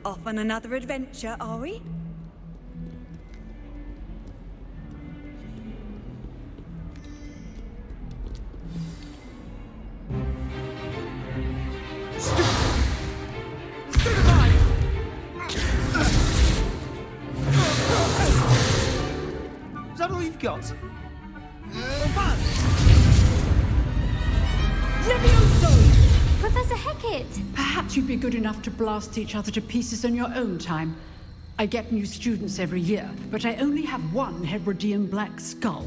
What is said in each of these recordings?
Off on another adventure, are we? Is that all you've got? Levioso! Professor Hecat! Perhaps you'd be good enough to blast each other to pieces in your own time. I get new students every year, but I only have one Hebridean black skull.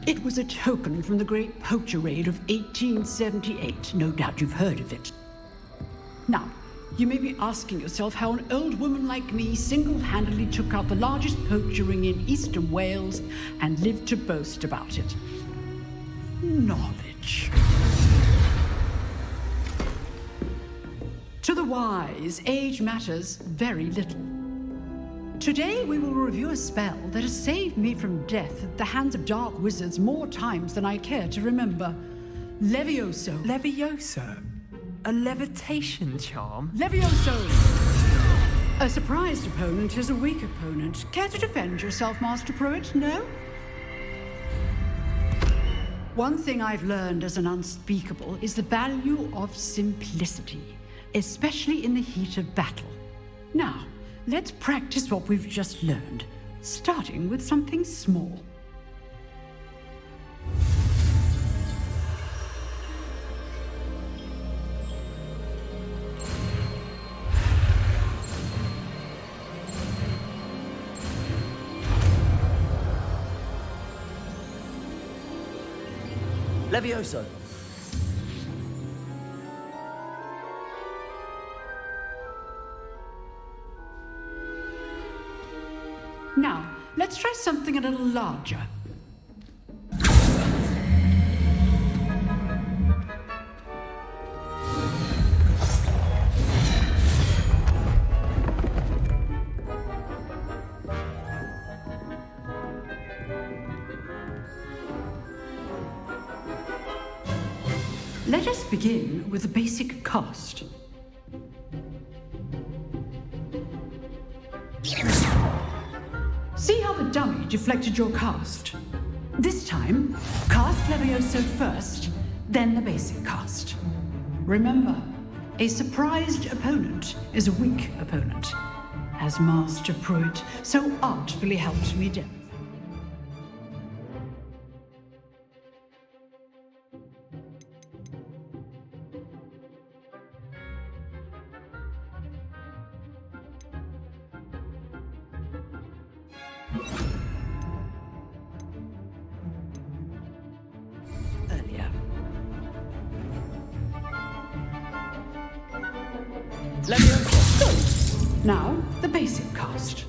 It was a token from the Great Poacher Raid of 1878. No doubt you've heard of it. Now, you may be asking yourself how an old woman like me single-handedly took out the largest poacher ring in eastern Wales and lived to boast about it. Knowledge. To the wise, age matters very little. Today we will review a spell that has saved me from death at the hands of dark wizards more times than I care to remember. Levioso. Levioso? A levitation charm? Levioso! A surprised opponent is a weak opponent. Care to defend yourself, Master Pruitt? No? One thing I've learned as an unspeakable is the value of simplicity, especially in the heat of battle. Now, let's practice what we've just learned, starting with something small. Levioso. Now, let's try something a little larger. Let us begin with the basic cast. See how the dummy deflected your cast? This time, cast Levioso first, then the basic cast. Remember, a surprised opponent is a weak opponent, as Master Pruitt so artfully helped me do. Earlier. Levioso. Now, the basic cast.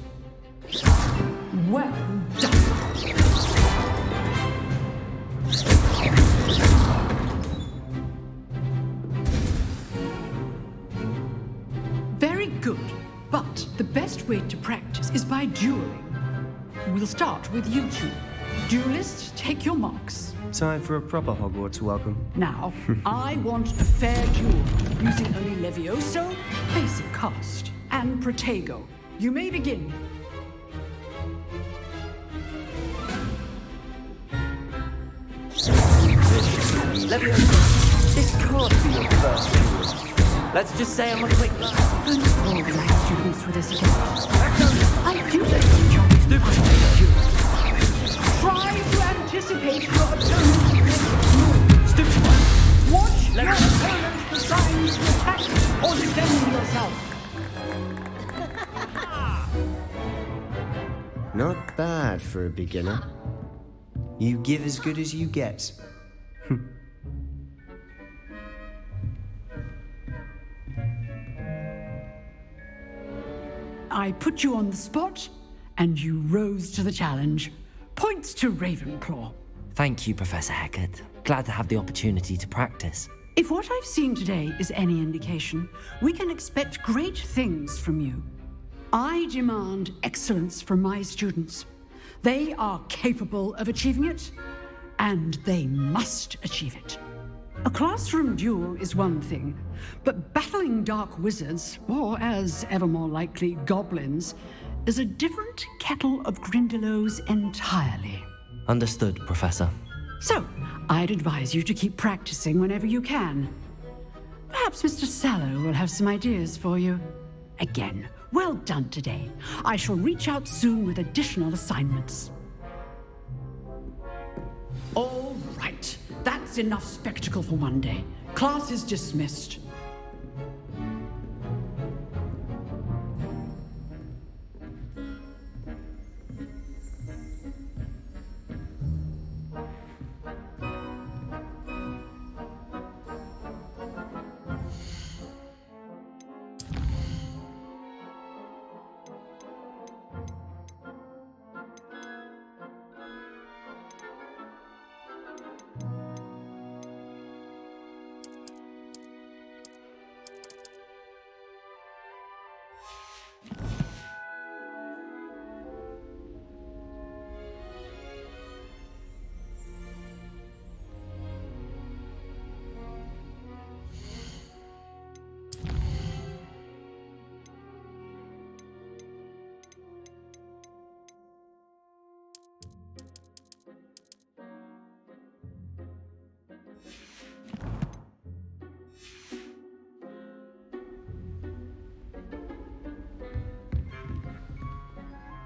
Well done. Very good, but the best way to practice is by dueling. We'll start with you two. Duelists, take your marks. Time for a proper Hogwarts welcome. Now, I want a fair duel, using only Levioso, basic cast, and Protego. You may begin. Levioso, this can't be your first duel. Let's just say I'm a quick laugh. Thanks for all the nice students for this event. I do like your job. Try to anticipate your opponent's next move. Stupid one. Watch your opponent decide to attack or defend yourself. Not bad for a beginner. You give as good as you get. I put you on the spot, and you rose to the challenge. Points to Ravenclaw. Thank you, Professor Hecat. Glad to have the opportunity to practice. If what I've seen today is any indication, we can expect great things from you. I demand excellence from my students. They are capable of achieving it, and they must achieve it. A classroom duel is one thing, but battling dark wizards, or as ever more likely, goblins, is a different kettle of Grindylows entirely. Understood, Professor. So, I'd advise you to keep practicing whenever you can. Perhaps Mr. Sallow will have some ideas for you. Again, well done today. I shall reach out soon with additional assignments. All right, that's enough spectacle for one day. Class is dismissed.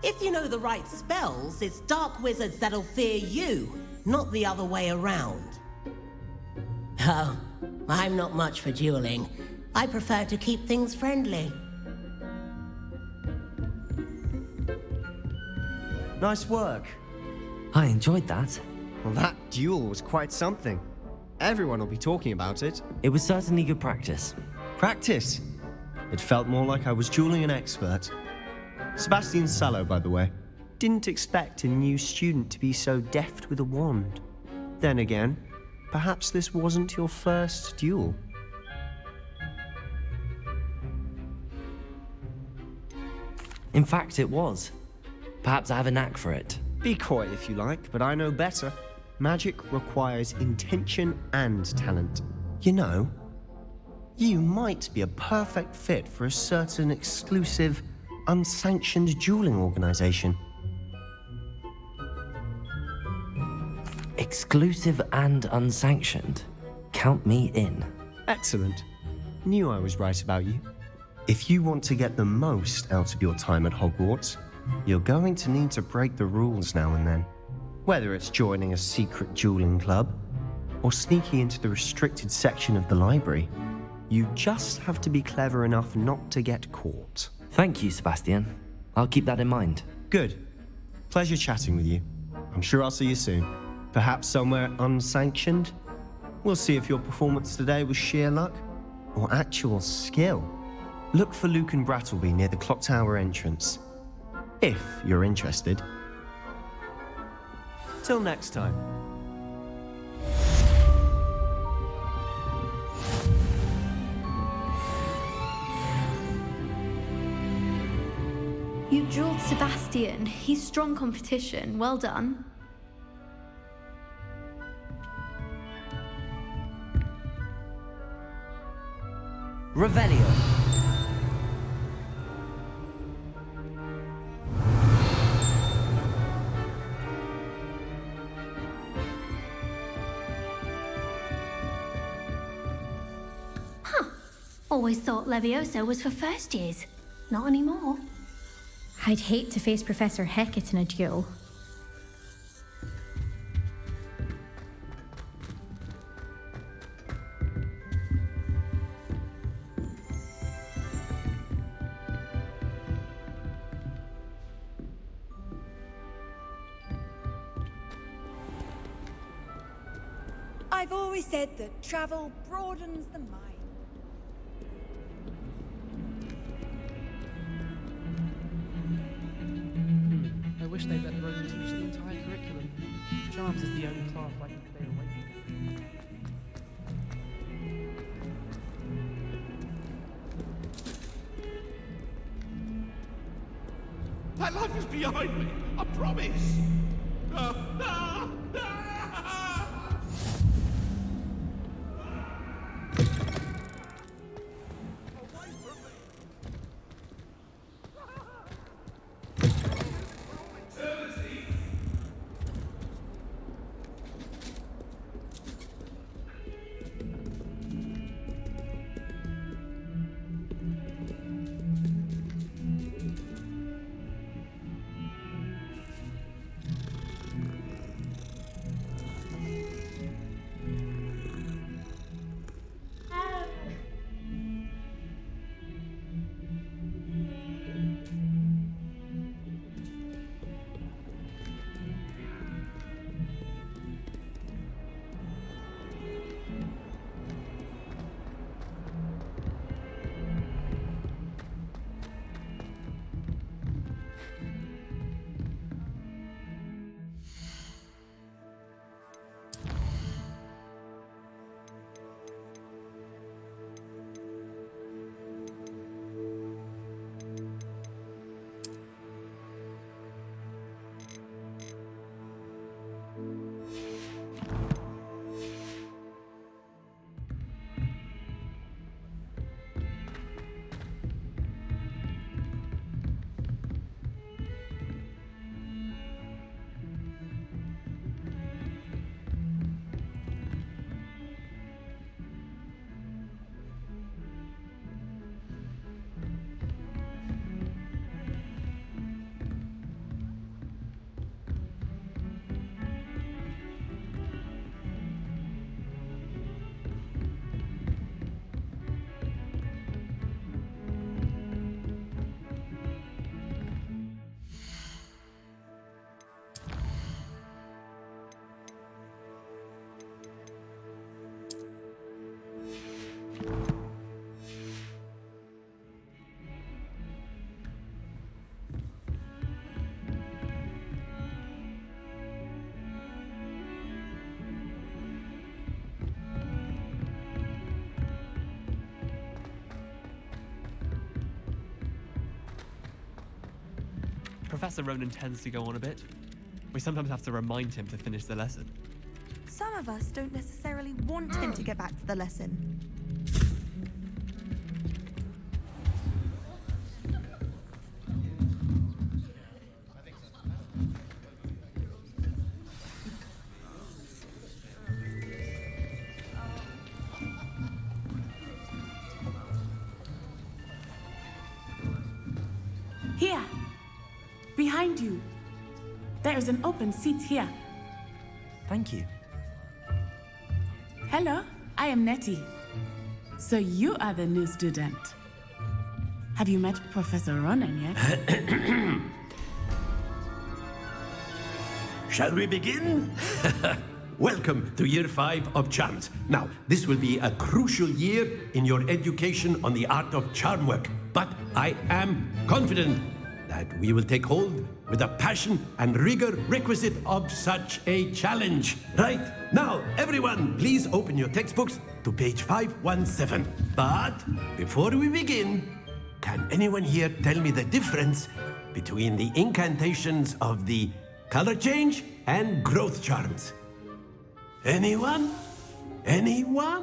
If you know the right spells, it's dark wizards that'll fear you, not the other way around. Oh, I'm not much for dueling. I prefer to keep things friendly. Nice work. I enjoyed that. Well, that duel was quite something. Everyone will be talking about it. It was certainly good practice. Practice. It felt more like I was dueling an expert. Sebastian Sallow, by the way. Didn't expect a new student to be so deft with a wand. Then again, perhaps this wasn't your first duel. In fact, it was. Perhaps I have a knack for it. Be coy if you like, but I know better. Magic requires intention and talent. You know, you might be a perfect fit for a certain exclusive, unsanctioned dueling organization. Exclusive and unsanctioned. Count me in. Excellent. Knew I was right about you. If you want to get the most out of your time at Hogwarts, you're going to need to break the rules now and then. Whether it's joining a secret dueling club, or sneaking into the restricted section of the library, you just have to be clever enough not to get caught. Thank you, Sebastian. I'll keep that in mind. Good. Pleasure chatting with you. I'm sure I'll see you soon. Perhaps somewhere unsanctioned? We'll see if your performance today was sheer luck or actual skill. Look for Luke and Brattleby near the clock tower entrance, if you're interested. Till next time. You dueled Sebastian. He's strong competition. Well done. Revelio. Always thought Levioso was for first years. Not anymore. I'd hate to face Professor Hecat in a duel. I've always said that travel broadens the mind. I wish they'd let Roman teach the entire curriculum. Charms is the only class I can stay away from. That life is behind me, I promise! Professor Ronan tends to go on a bit. We sometimes have to remind him to finish the lesson. Some of us don't necessarily want him to get back to the lesson. Here, behind you. There is an open seat here. Thank you. Hello, I am Nettie. So you are the new student. Have you met Professor Ronan yet? Shall we begin? Welcome to Year 5 of Charms. Now, this will be a crucial year in your education on the art of charm work. But I am confident that we will take hold with the passion and rigor requisite of such a challenge. Right, now, everyone, please open your textbooks to page 517. But before we begin, can anyone here tell me the difference between the incantations of the color change and growth charms? Anyone? Anyone?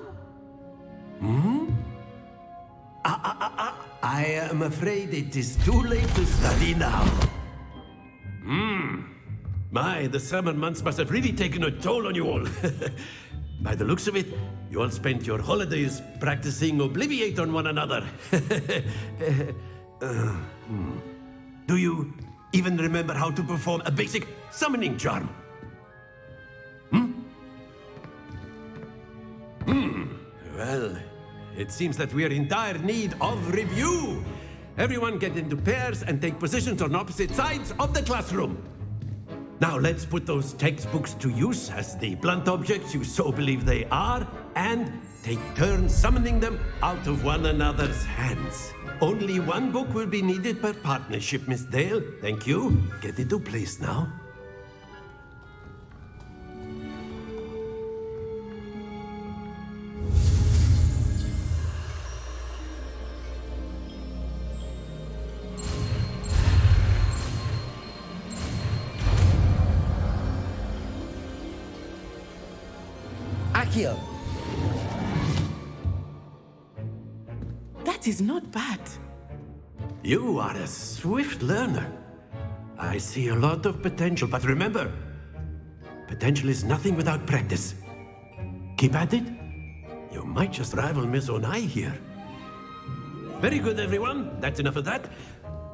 I am afraid it is too late to study now. My, the summer months must have really taken a toll on you all. By the looks of it, you all spent your holidays practicing Obliviate on one another. Do you even remember how to perform a basic summoning charm? Well, it seems that we are in dire need of review. Everyone get into pairs and take positions on opposite sides of the classroom. Now let's put those textbooks to use as the blunt objects you so believe they are, and take turns summoning them out of one another's hands. Only one book will be needed per partnership, Miss Dale. Thank you. Get into place now. Accio! That is not bad. You are a swift learner. I see a lot of potential, but remember, potential is nothing without practice. Keep at it. You might just rival Miss Onai here. Very good, everyone. That's enough of that.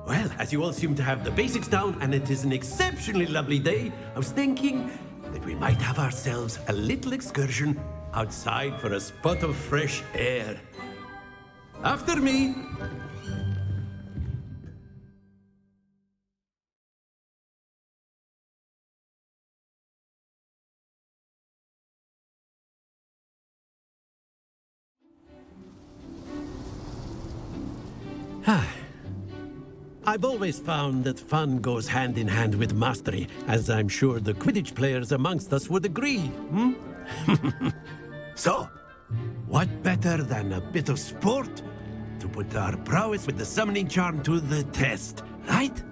Well, as you all seem to have the basics down, and it is an exceptionally lovely day, I was thinking that we might have ourselves a little excursion outside for a spot of fresh air. After me. I've always found that fun goes hand in hand with mastery, as I'm sure the Quidditch players amongst us would agree. So, what better than a bit of sport to put our prowess with the summoning charm to the test, right?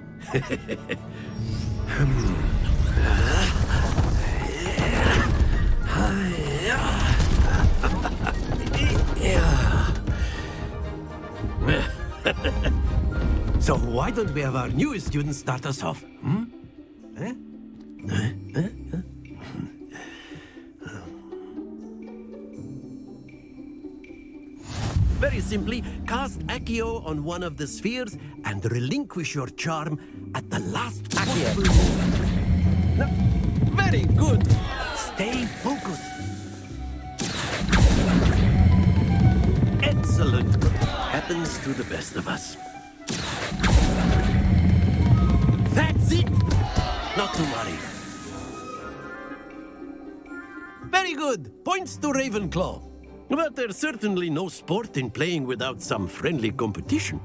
So why don't we have our newest student start us off? Very simply, cast Accio on one of the spheres and relinquish your charm at the last possible moment. No, very good. Stay focused. Excellent. Happens to the best of us. That's it! Not to worry. Very good. Points to Ravenclaw. But there's certainly no sport in playing without some friendly competition.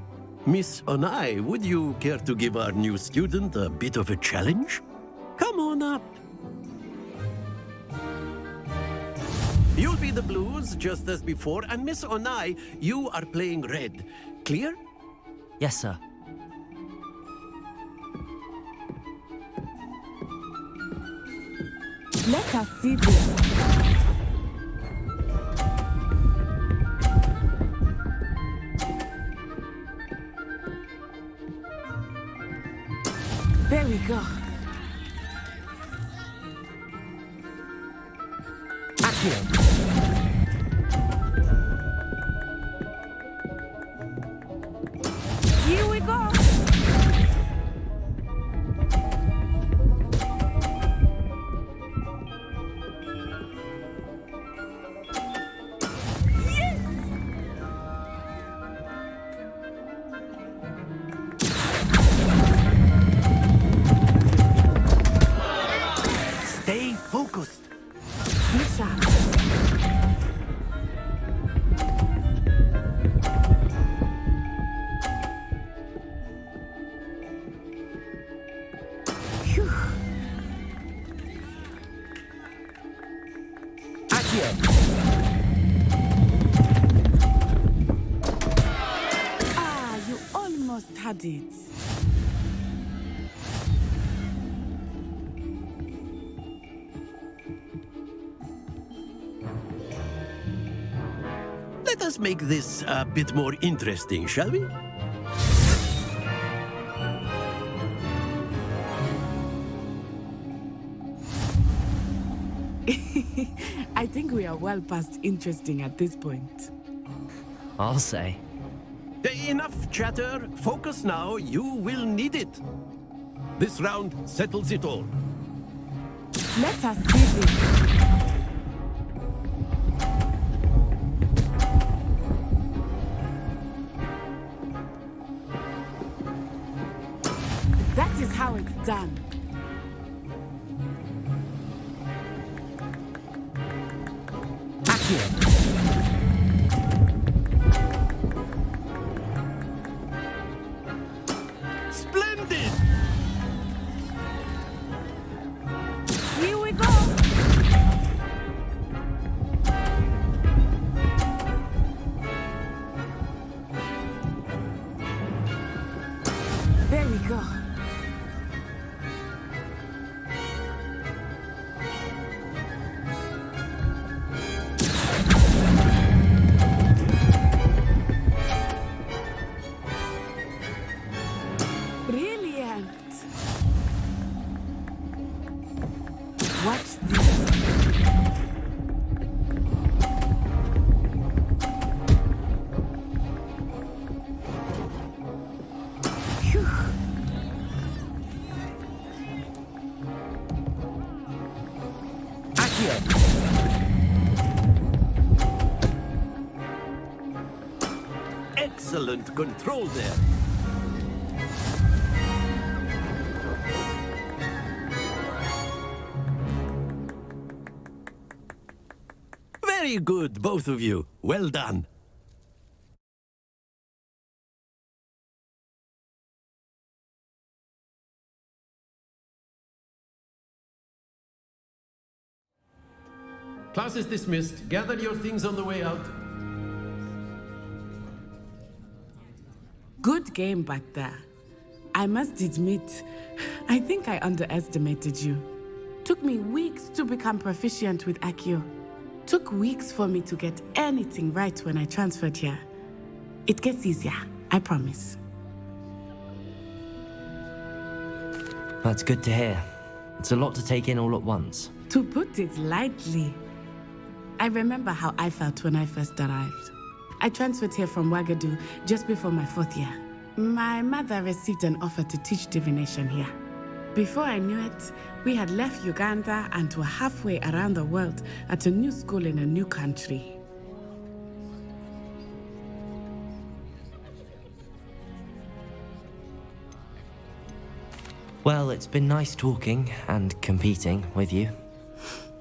Miss Onai, would you care to give our new student a bit of a challenge? Come on up. You'll be the blues, just as before, and Miss Onai, you are playing red. Clear? Yes, sir. Let us see this. There we go. Here we go. Stay focused. Misha. Phew. Ah, you almost had it. Let us make this a bit more interesting, shall we? I think we are well past interesting at this point. I'll say. Enough chatter. Focus now. You will need it. This round settles it all. Let us see this. That is how it's done. Splendid! Here we go. There we go. Brilliant. Watch this. Phew. Excellent control there. Very good, both of you. Well done. Class is dismissed. Gather your things on the way out. Good game back there. I must admit, I think I underestimated you. Took me weeks to become proficient with Accio. Took weeks for me to get anything right when I transferred here. It gets easier, I promise. That's good to hear. It's a lot to take in all at once. To put it lightly, I remember how I felt when I first arrived. I transferred here from Wagadu just before my 4th year. My mother received an offer to teach divination here. Before I knew it, we had left Uganda and were halfway around the world at a new school in a new country. Well, it's been nice talking and competing with you.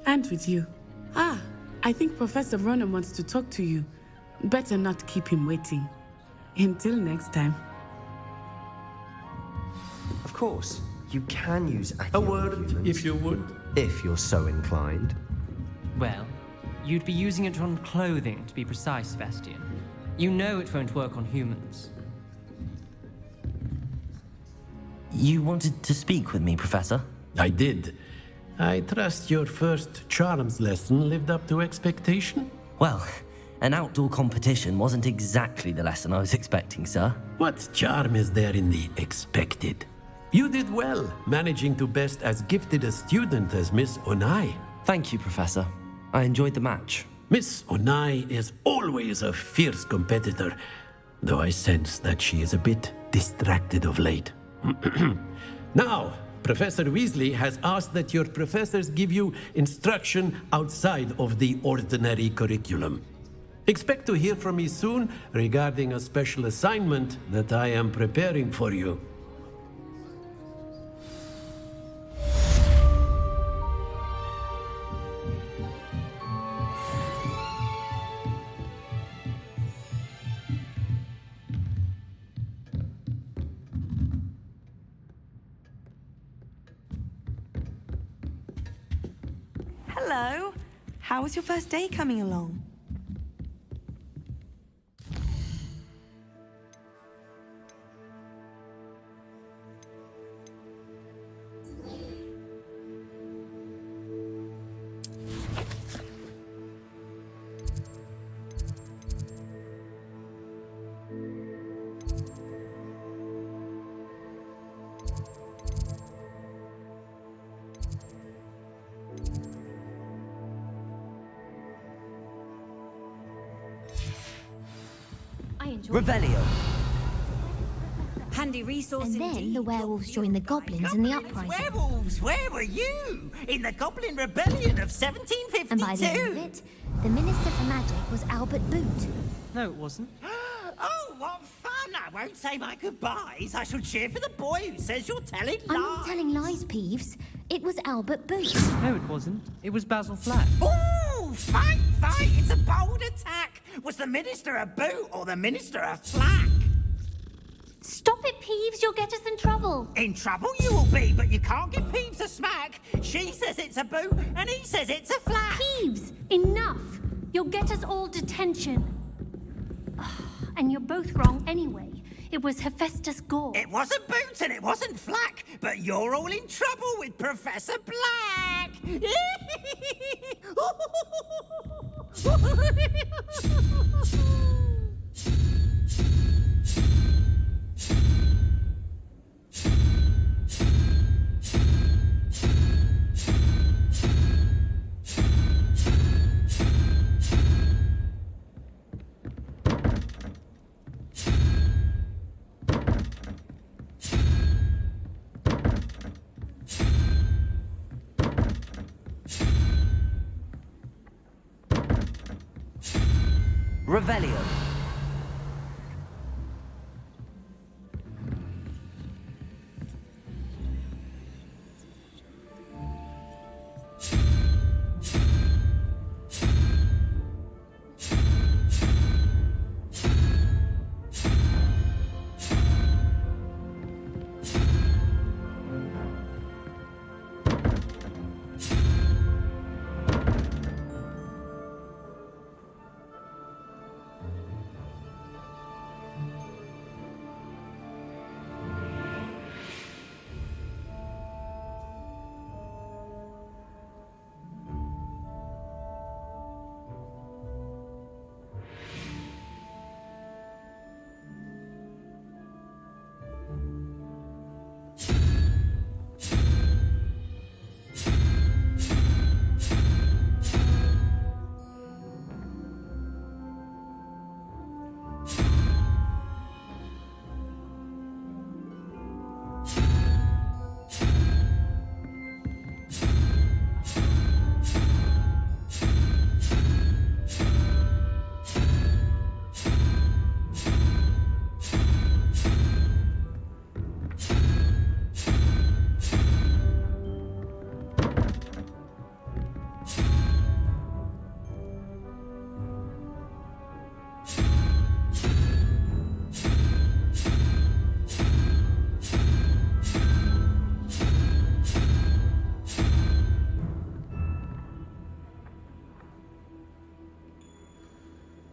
And with you. Ah, I think Professor Ronan wants to talk to you. Better not keep him waiting. Until next time. Of course, you can use A word, humans, if you would. if you're so inclined. Well, you'd be using it on clothing, to be precise, Sebastian. You know it won't work on humans. You wanted to speak with me, Professor? I did. I trust your first charms lesson lived up to expectation? Well, an outdoor competition wasn't exactly the lesson I was expecting, sir. What charm is there in the expected? You did well, managing to best as gifted a student as Miss Onai. Thank you, Professor. I enjoyed the match. Miss Onai is always a fierce competitor, though I sense that she is a bit distracted of late. Now, Professor Weasley has asked that your professors give you instruction outside of the ordinary curriculum. Expect to hear from me soon regarding a special assignment that I am preparing for you. Hello. How was your first day coming along? Revelio. Handy resource And then indeed. the werewolves joined the goblins in the uprising. Werewolves, where were you? In the Goblin Rebellion of 1752? And by the end of it, the Minister for Magic was Albert Boot. No, it wasn't. Oh, what fun! I won't say my goodbyes. I shall cheer for the boy who says you're telling lies. I'm not telling lies, Peeves. It was Albert Boot. No, it wasn't. It was Basil Flat. Ooh, fight! It's a bold attack. Was the Minister a boot or the Minister a flack? Stop it, Peeves. You'll get us in trouble. In trouble you will be, but you can't give Peeves a smack. She says it's a boot, and he says it's a flack. Peeves, enough. You'll get us all detention. And you're both wrong anyway. It was Hephaestus Gore. It wasn't Boots and it wasn't Flack, but you're all in trouble with Professor Black. Revelio.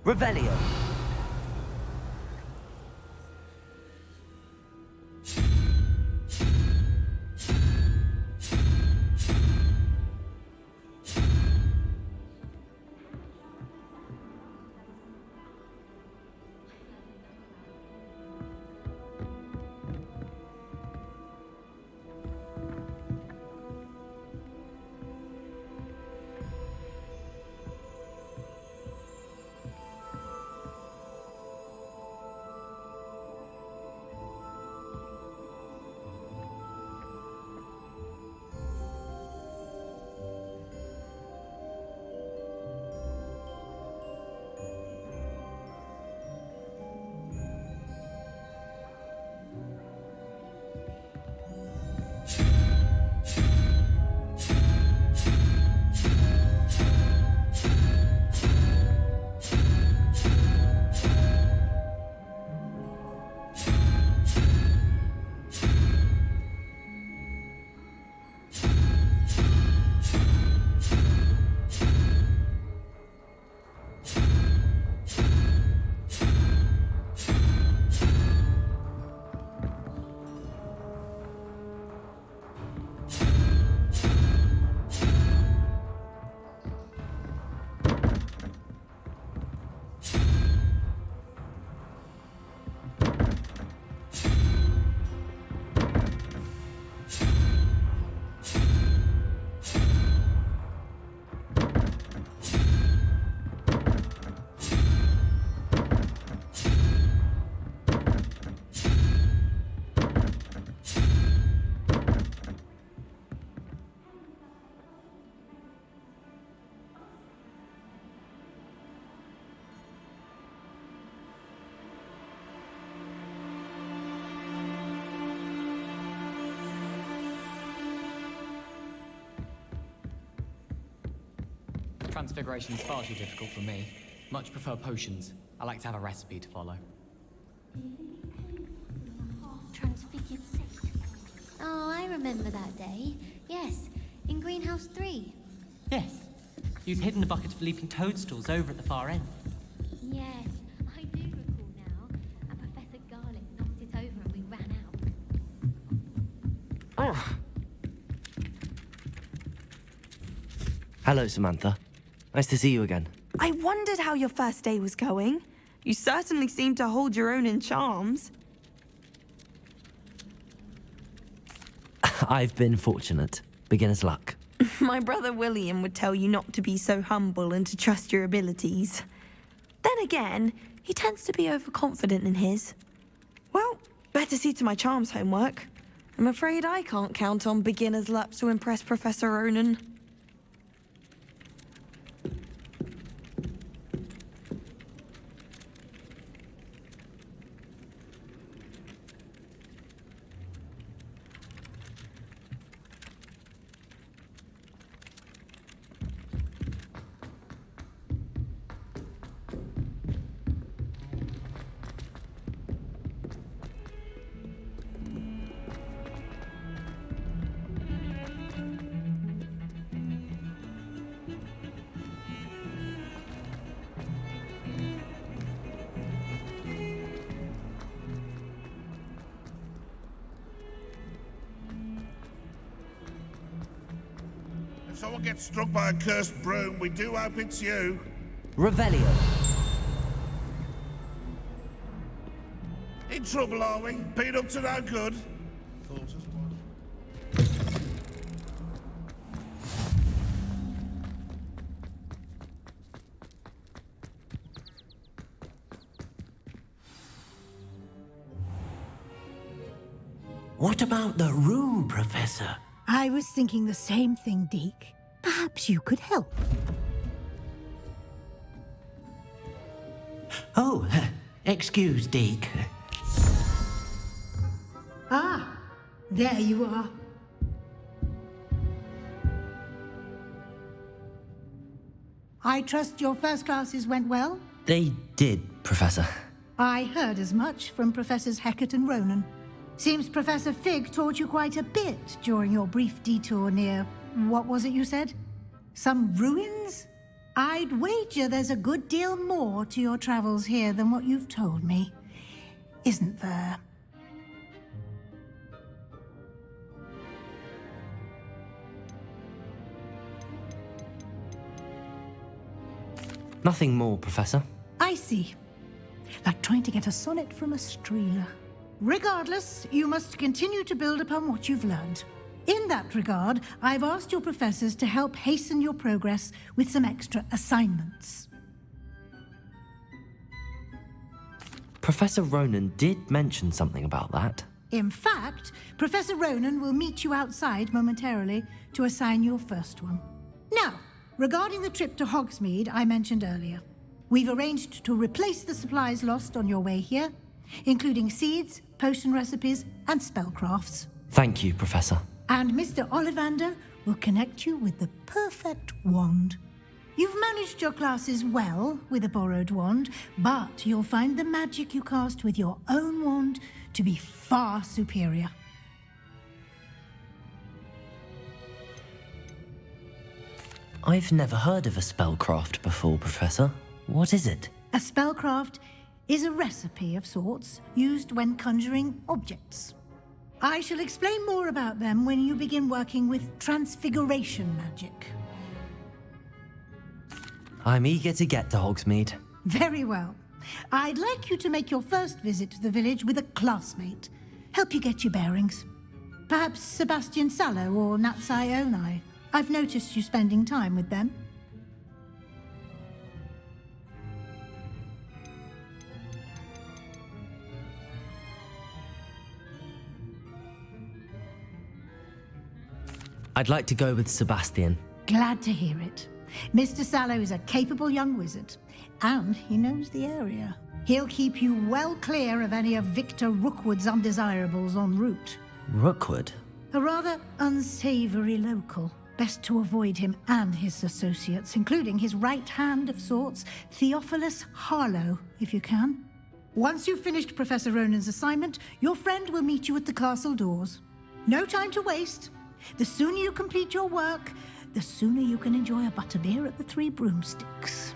Revelio. Transfiguration is far too difficult for me. Much prefer potions. I like to have a recipe to follow. Transfigured saint. Oh, I remember that day. Yes, in Greenhouse 3. Yes. You'd hidden a bucket of leaping toadstools over at the far end. Yes, I do recall now. And Professor Garlic knocked it over and we ran out. Hello, Samantha. Nice to see you again. I wondered how your first day was going. You certainly seem to hold your own in charms. I've been fortunate. Beginner's luck. My brother William would tell you not to be so humble and to trust your abilities. Then again, he tends to be overconfident in his. Well, better see to my charms homework. I'm afraid I can't count on beginner's luck to impress Professor Ronan. If someone gets struck by a cursed broom, we do hope it's you. Revelio. In trouble, are we? Been up to no good? Thought as much. What about the room, Professor? I was thinking the same thing, Deke. Perhaps you could help. Oh, excuse, Deke. Ah, there you are. I trust your first classes went well? They did, Professor. I heard as much from Professors Hecat and Ronan. Seems Professor Fig taught you quite a bit during your brief detour near... what was it you said? Some ruins? I'd wager there's a good deal more to your travels here than what you've told me. Isn't there? Nothing more, Professor. I see. Like trying to get a sonnet from a streeler. Regardless, you must continue to build upon what you've learned. In that regard, I've asked your professors to help hasten your progress with some extra assignments. Professor Ronan did mention something about that. In fact, Professor Ronan will meet you outside momentarily to assign your first one. Now, regarding the trip to Hogsmeade I mentioned earlier, we've arranged to replace the supplies lost on your way here, including seeds, potion recipes, and spellcrafts. Thank you, Professor. And Mr. Ollivander will connect you with the perfect wand. You've managed your classes well with a borrowed wand, but you'll find the magic you cast with your own wand to be far superior. I've never heard of a spellcraft before, Professor. What is it? A spellcraft is a recipe of sorts used when conjuring objects. I shall explain more about them when you begin working with transfiguration magic. I'm eager to get to Hogsmeade. Very well. I'd like you to make your first visit to the village with a classmate. Help you get your bearings. Perhaps Sebastian Sallow or Natsai Onai. I've noticed you spending time with them. I'd like to go with Sebastian. Glad to hear it. Mr. Sallow is a capable young wizard, and he knows the area. He'll keep you well clear of any of Victor Rookwood's undesirables en route. Rookwood? A rather unsavory local. Best to avoid him and his associates, including his right hand of sorts, Theophilus Harlow, if you can. Once you've finished Professor Ronan's assignment, your friend will meet you at the castle doors. No time to waste. The sooner you complete your work, the sooner you can enjoy a butterbeer at the Three Broomsticks.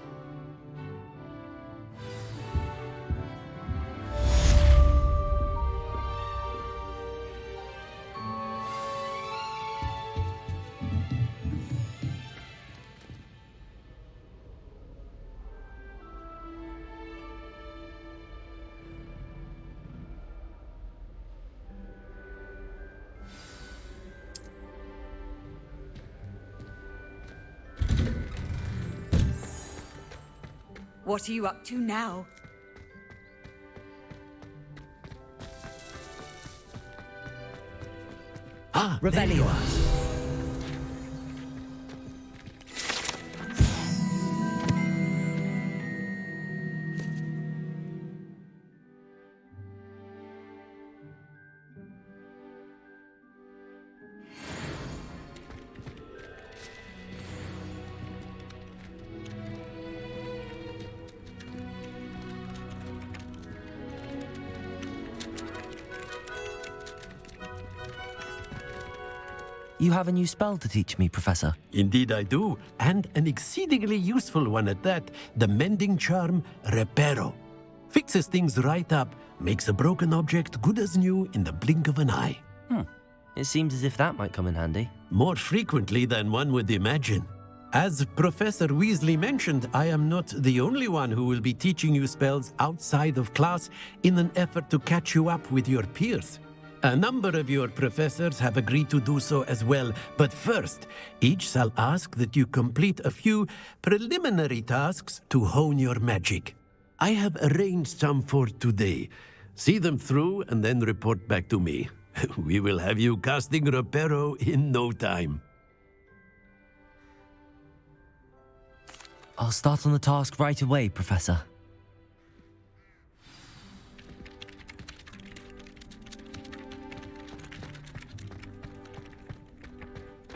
What are you up to now? Ah, Revelio. You have a new spell to teach me, Professor. Indeed I do, and an exceedingly useful one at that, the mending charm Reparo. Fixes things right up, makes a broken object good as new in the blink of an eye. It seems as if that might come in handy. More frequently than one would imagine. As Professor Weasley mentioned, I am not the only one who will be teaching you spells outside of class in an effort to catch you up with your peers. A number of your professors have agreed to do so as well, but first, each shall ask that you complete a few preliminary tasks to hone your magic. I have arranged some for today. See them through and then report back to me. We will have you casting Reparo in no time. I'll start on the task right away, Professor.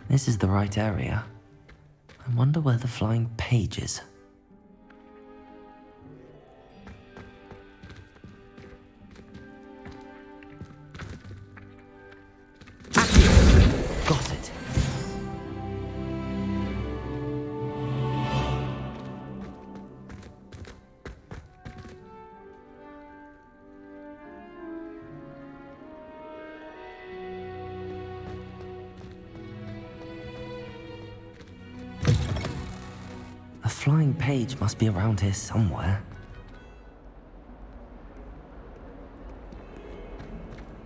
This is the right area. I wonder where the flying page is. Got it. The flying page must be around here somewhere.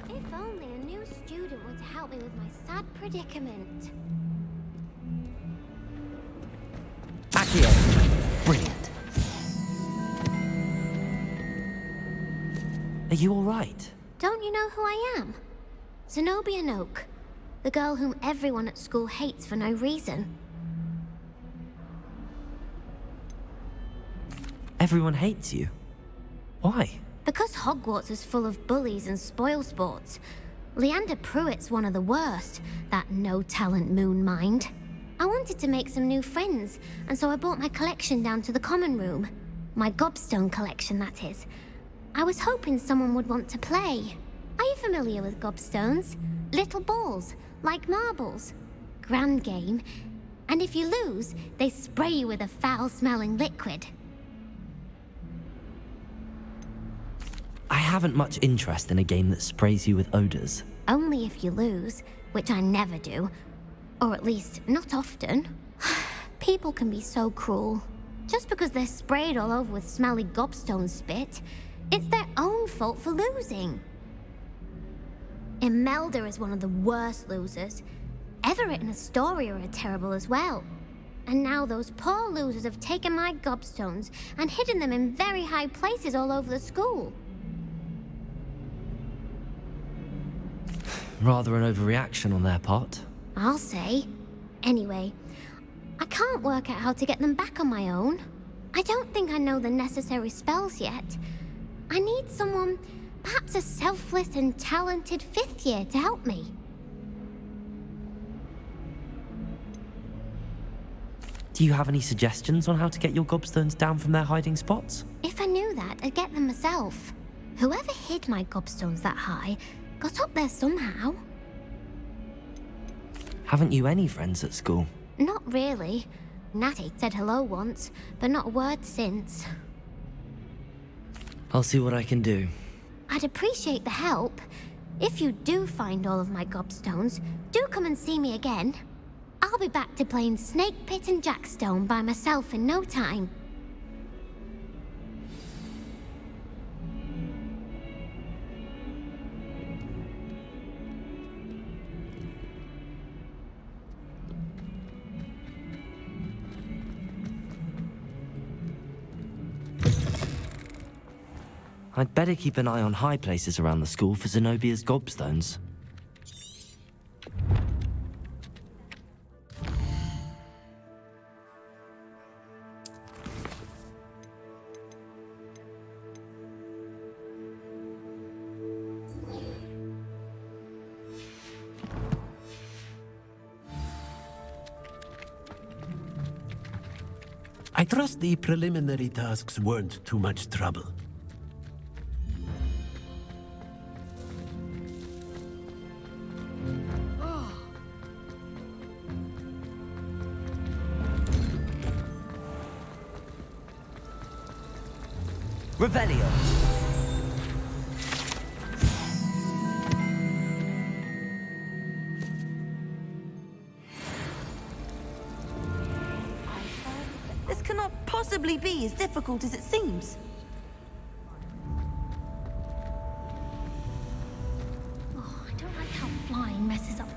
If only a new student were to help me with my sad predicament. Accio! Brilliant. Are you all right? Don't you know who I am? Zenobia Noak, the girl whom everyone at school hates for no reason. Everyone hates you. Why? Because Hogwarts is full of bullies and spoilsports. Leander Pruitt's one of the worst, that no-talent moon mind. I wanted to make some new friends, and so I brought my collection down to the common room. My gobstone collection, that is. I was hoping someone would want to play. Are you familiar with gobstones? Little balls, like marbles. Grand game. And if you lose, they spray you with a foul-smelling liquid. I haven't much interest in a game that sprays you with odors. Only if you lose, which I never do. Or at least, not often. People can be so cruel. Just because they're sprayed all over with smelly gobstone spit, it's their own fault for losing. Imelda is one of the worst losers. Everett and Astoria are terrible as well. And now those poor losers have taken my gobstones and hidden them in very high places all over the school. Rather an overreaction on their part. I'll say. Anyway, I can't work out how to get them back on my own. I don't think I know the necessary spells yet. I need someone, perhaps a selfless and talented fifth year to help me. Do you have any suggestions on how to get your gobstones down from their hiding spots? If I knew that, I'd get them myself. Whoever hid my gobstones that high got up there somehow. Haven't you any friends at school? Not really. Natty said hello once, but not a word since. I'll see what I can do. I'd appreciate the help. If you do find all of my gobstones, do come and see me again. I'll be back to playing Snake Pit and Jackstone by myself in no time. I'd better keep an eye on high places around the school for Zenobia's gobstones. I trust the preliminary tasks weren't too much trouble. Revelio. This cannot possibly be as difficult as it seems. Oh, I don't like how flying messes up.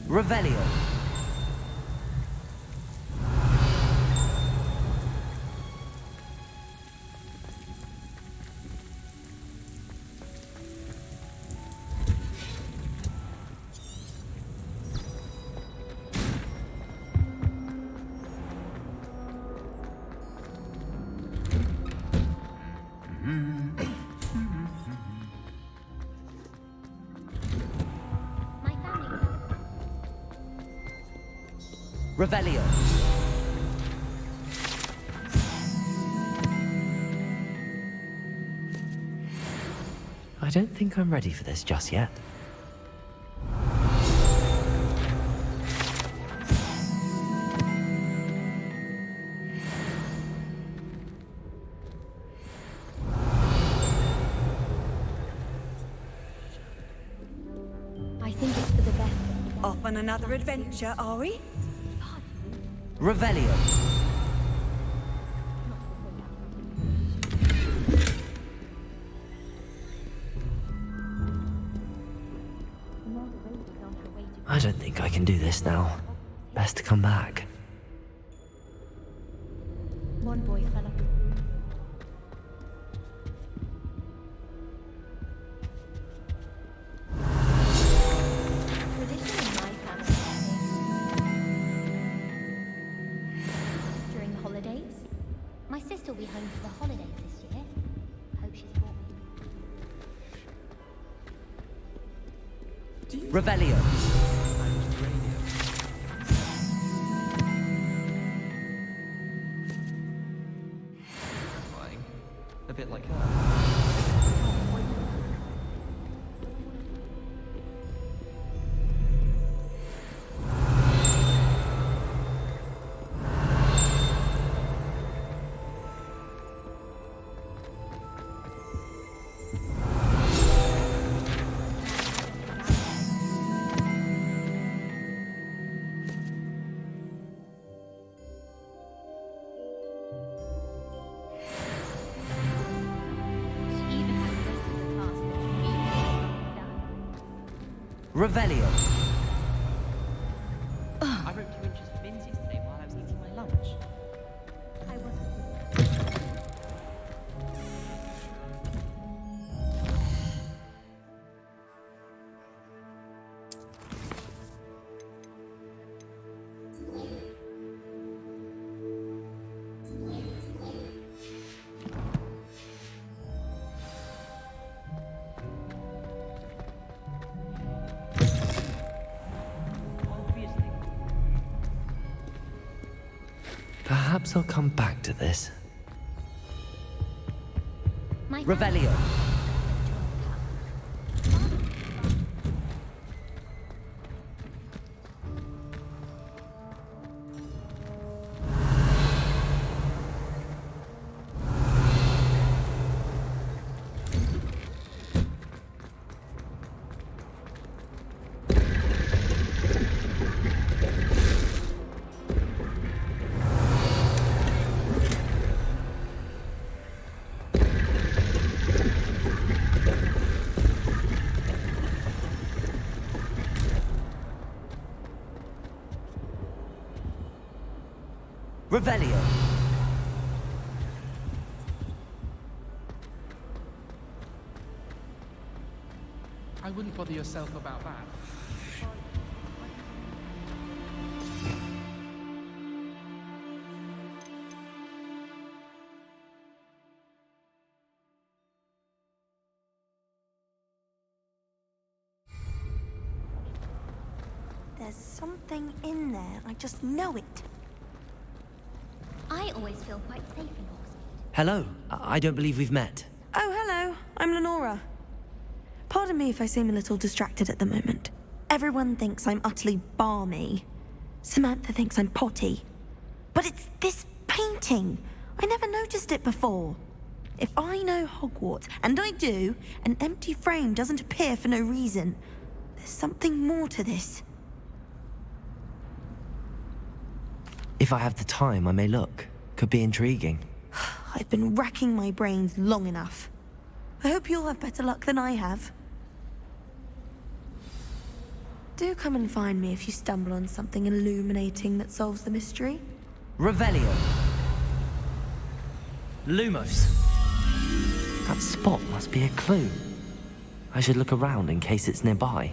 Revelio. Revelio. I don't think I'm ready for this just yet. I think it's for the best. Off on another adventure, are we? Revelio. I don't think I can do this now. Best to come back. One boy fella. Tradition in my family. During the holidays, My sister will be home for the holidays this year. Hope she's brought me. Revelio. A bit like her. Revelio. I wrote 2 inches of bins yesterday while I was eating my lunch. Perhaps I'll come back to this. My Revelio. Revelio. I wouldn't bother yourself about that. There's something in there. I just know it. I always feel quite safe in Hogsmeade. Hello. I don't believe we've met. Oh, hello. I'm Lenora. Pardon me if I seem a little distracted at the moment. Everyone thinks I'm utterly balmy. Samantha thinks I'm potty. But it's this painting. I never noticed it before. If I know Hogwarts, and I do, an empty frame doesn't appear for no reason. There's something more to this. If I have the time, I may look. Could be intriguing. I've been racking my brains long enough. I hope you'll have better luck than I have. Do come and find me if you stumble on something illuminating that solves the mystery. Revelio. Lumos. That spot must be a clue. I should look around in case it's nearby.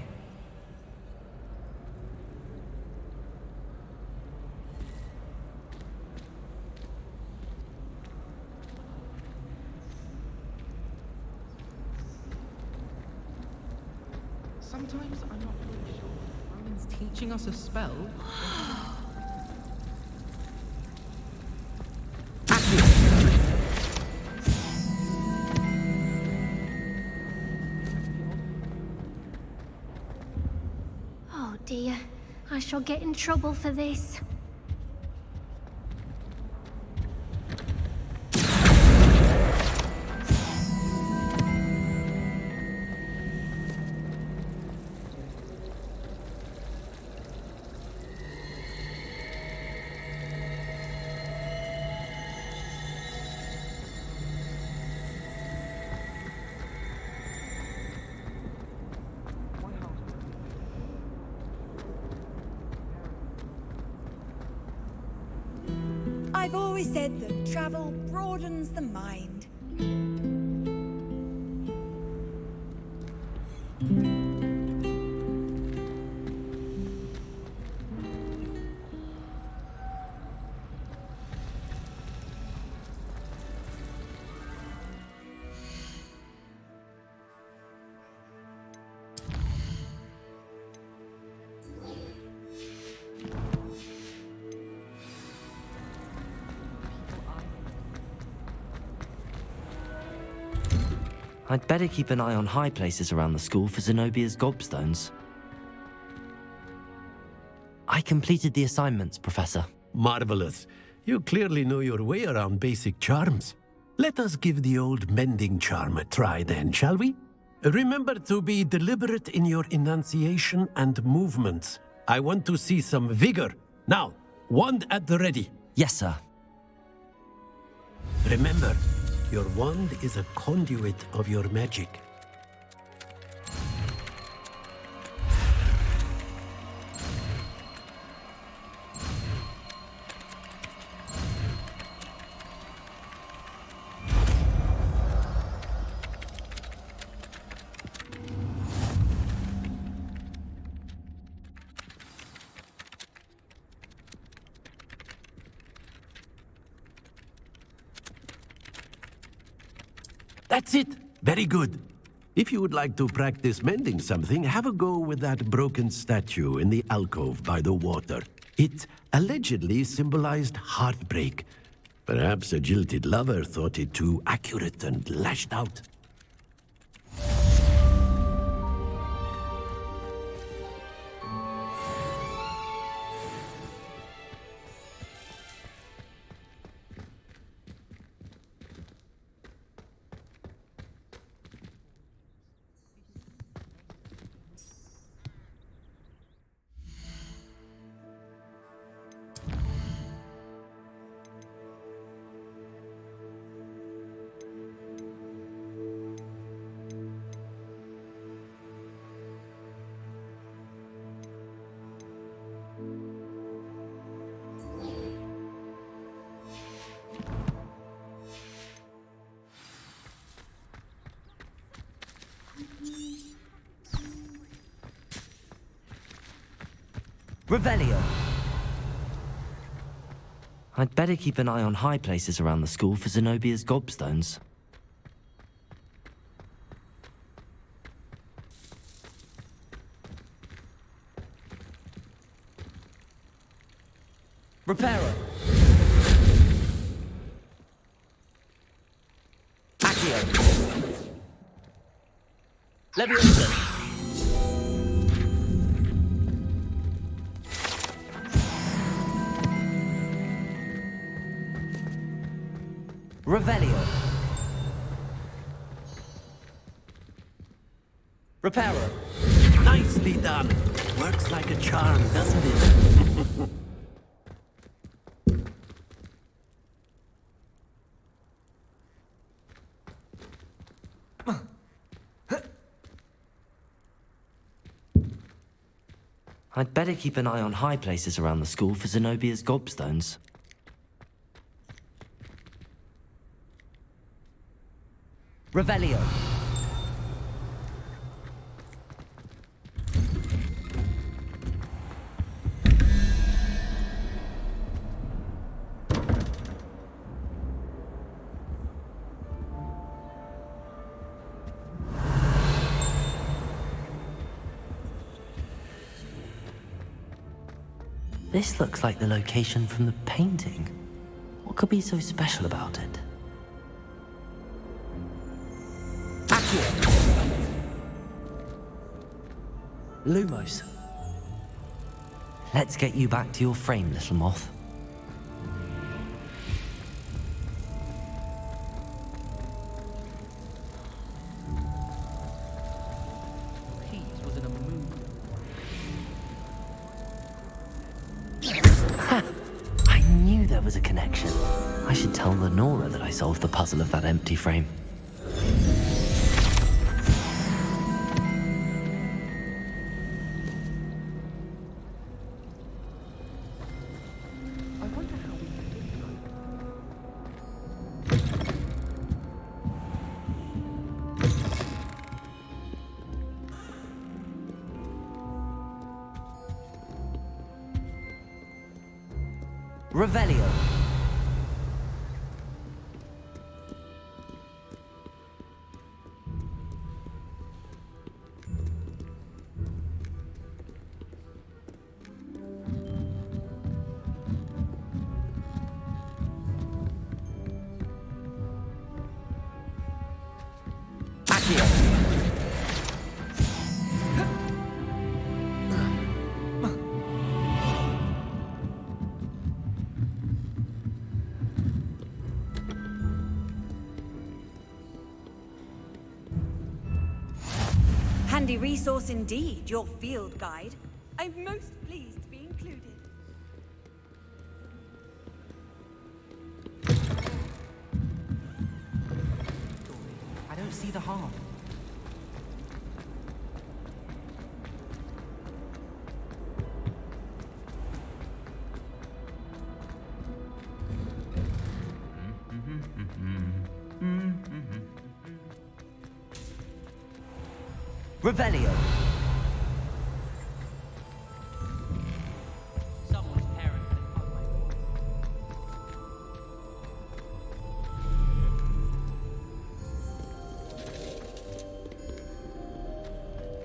Sometimes I'm not really sure if Rowan's teaching us a spell. Oh dear, I shall get in trouble for this. I've always said that travel broadens the mind. I'd better keep an eye on high places around the school for Zenobia's gobstones. I completed the assignments, Professor. Marvelous. You clearly know your way around basic charms. Let us give the old mending charm a try then, shall we? Remember to be deliberate in your enunciation and movements. I want to see some vigor. Now, wand at the ready. Yes, sir. Remember, your wand is a conduit of your magic. That's it. Very good. If you would like to practice mending something, have a go with that broken statue in the alcove by the water. It allegedly symbolized heartbreak. Perhaps a jilted lover thought it too accurate and lashed out. Revelio. I'd better keep an eye on high places around the school for Zenobia's gobstones. Reparo. Accio. Leviosa. Revelio. Reparo. Nicely done. Works like a charm, doesn't it? I'd better keep an eye on high places around the school for Zenobia's gobstones. Revelio. This looks like the location from the painting. What could be so special about it? Lumos. Let's get you back to your frame, little moth. Pete was in a mood. I knew there was a connection. I should tell Lenora that I solved the puzzle of that empty frame. Revelio. Handy resource indeed, your field guide. I'm most pleased to be included. I don't see the harm. Revelio. Someone's parent had cut my door.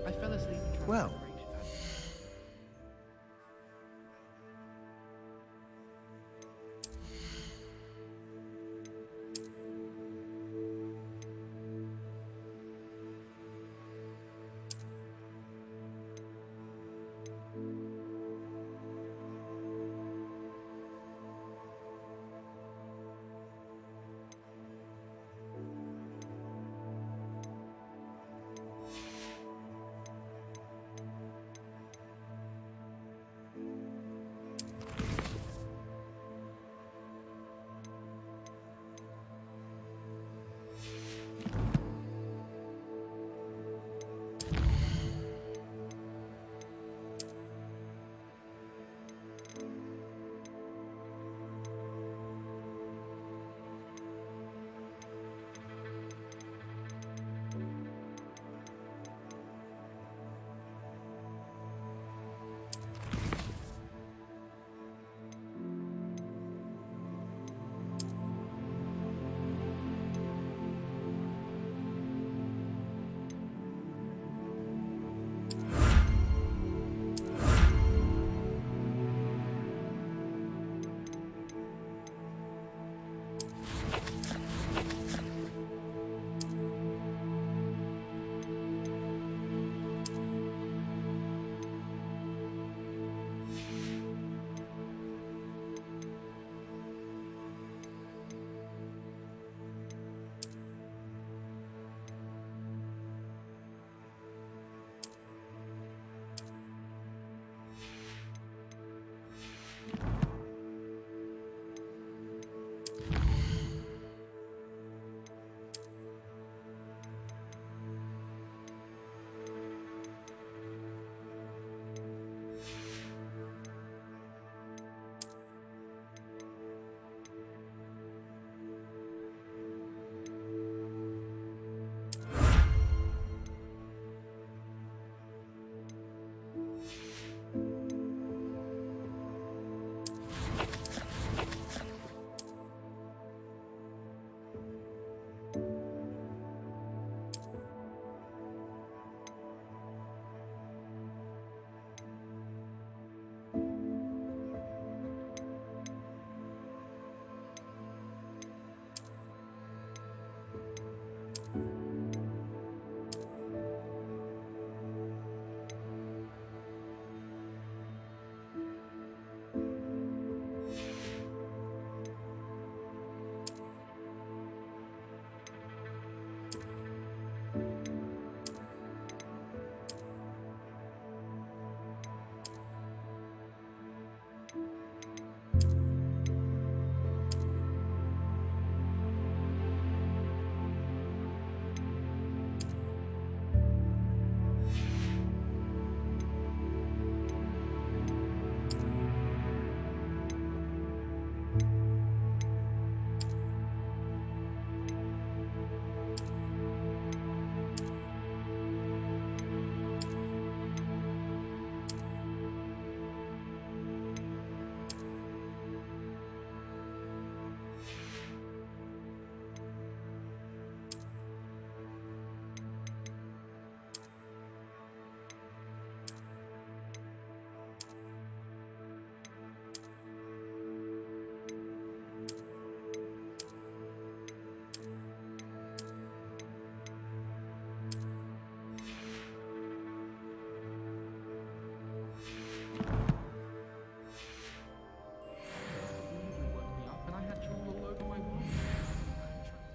I fell asleep. Well.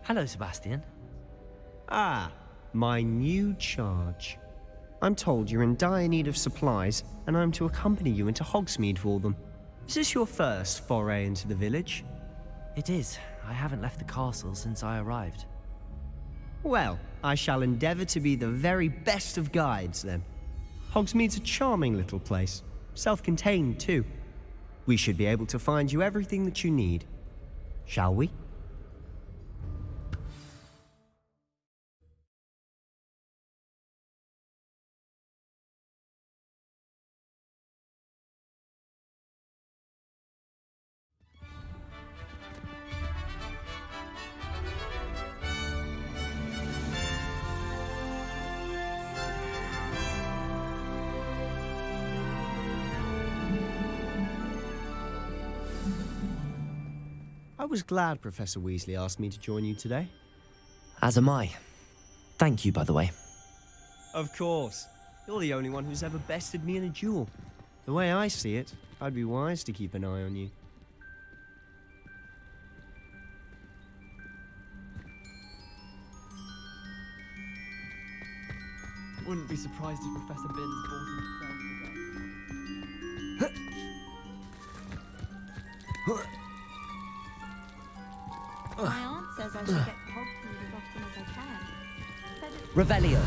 Hello, Sebastian. Ah, my new charge. I'm told you're in dire need of supplies, and I'm to accompany you into Hogsmeade for them. Is this your first foray into the village? It is. I haven't left the castle since I arrived. Well, I shall endeavour to be the very best of guides, then. Hogsmeade's a charming little place, self-contained too. We should be able to find you everything that you need. Shall we? I was glad Professor Weasley asked me to join you today. As am I. Thank you, by the way. Of course. You're the only one who's ever bested me in a duel. The way I see it, I'd be wise to keep an eye on you. Wouldn't be surprised if Professor Binns brought himself today. My aunt says I should get to Hogsmeade as often as I can. Said it's Revelio.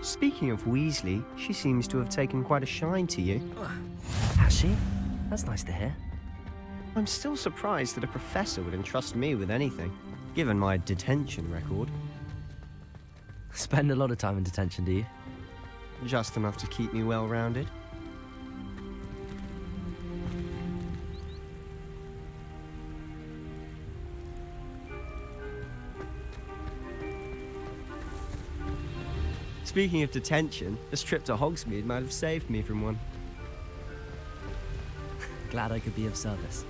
Speaking of Weasley, she seems to have taken quite a shine to you. Has she? That's nice to hear. I'm still surprised that a professor would entrust me with anything, given my detention record. Spend a lot of time in detention, do you? Just enough to keep me well-rounded. Speaking of detention, this trip to Hogsmeade might have saved me from one. Glad I could be of service.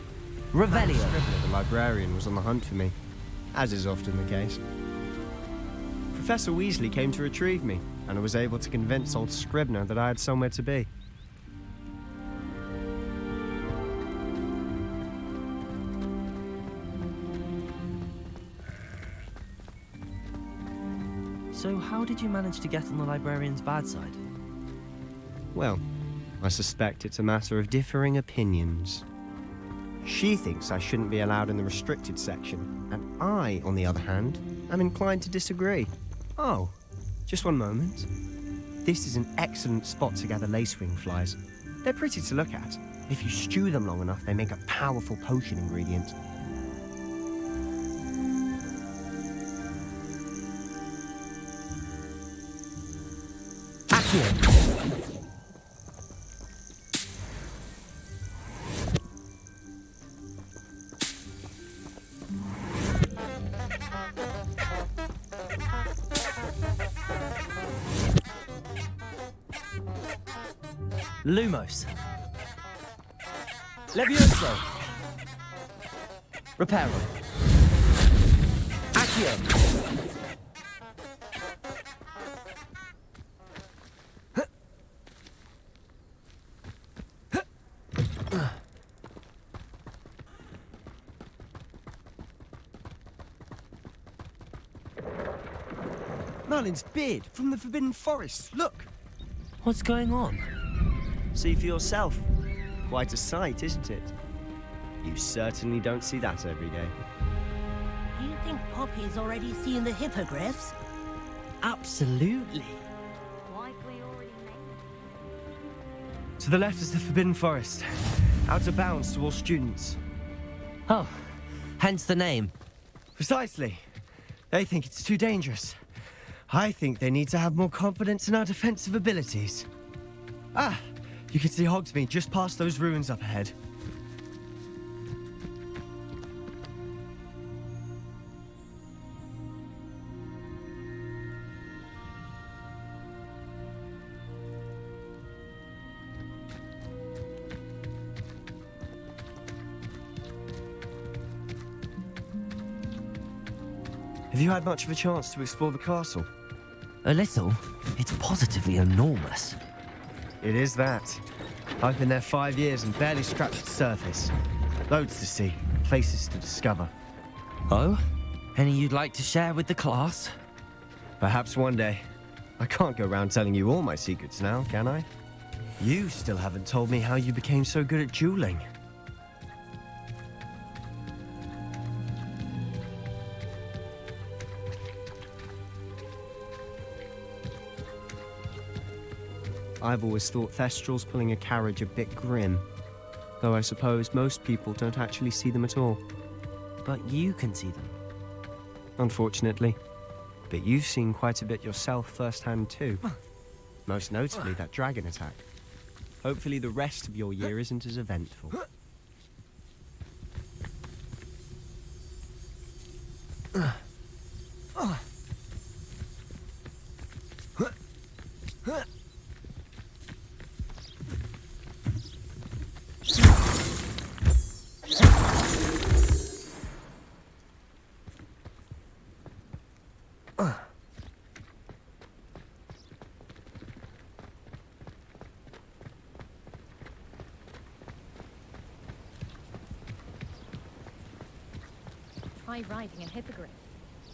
Revelio! Scribner, the librarian, was on the hunt for me, as is often the case. Professor Weasley came to retrieve me, and I was able to convince old Scribner that I had somewhere to be. So how did you manage to get on the librarian's bad side? Well, I suspect it's a matter of differing opinions. She thinks I shouldn't be allowed in the restricted section, and I, on the other hand, am inclined to disagree. Oh, just one moment. This is an excellent spot to gather lacewing flies. They're pretty to look at. If you stew them long enough, they make a powerful potion ingredient. Accio! Lumos. Levioso. Reparo. Accio. Merlin's beard from the Forbidden Forest, look! What's going on? See for yourself. Quite a sight, isn't it? You certainly don't see that every day. Do you think Poppy's already seen the hippogriffs? Absolutely. To the left is the Forbidden Forest. Out of bounds to all students. Oh, hence the name. Precisely. They think it's too dangerous. I think they need to have more confidence in our defensive abilities. Ah, you can see Hogsmeade just past those ruins up ahead. Have you had much of a chance to explore the castle? A little. It's positively enormous. It is that. I've been there 5 years and barely scratched the surface. Loads to see, places to discover. Oh? Any you'd like to share with the class? Perhaps one day. I can't go around telling you all my secrets now, can I? You still haven't told me how you became so good at dueling. I've always thought Thestrals pulling a carriage a bit grim. Though I suppose most people don't actually see them at all. But you can see them. Unfortunately. But you've seen quite a bit yourself firsthand too. Most notably that dragon attack. Hopefully the rest of your year isn't as eventful. Try riding a hippogriff.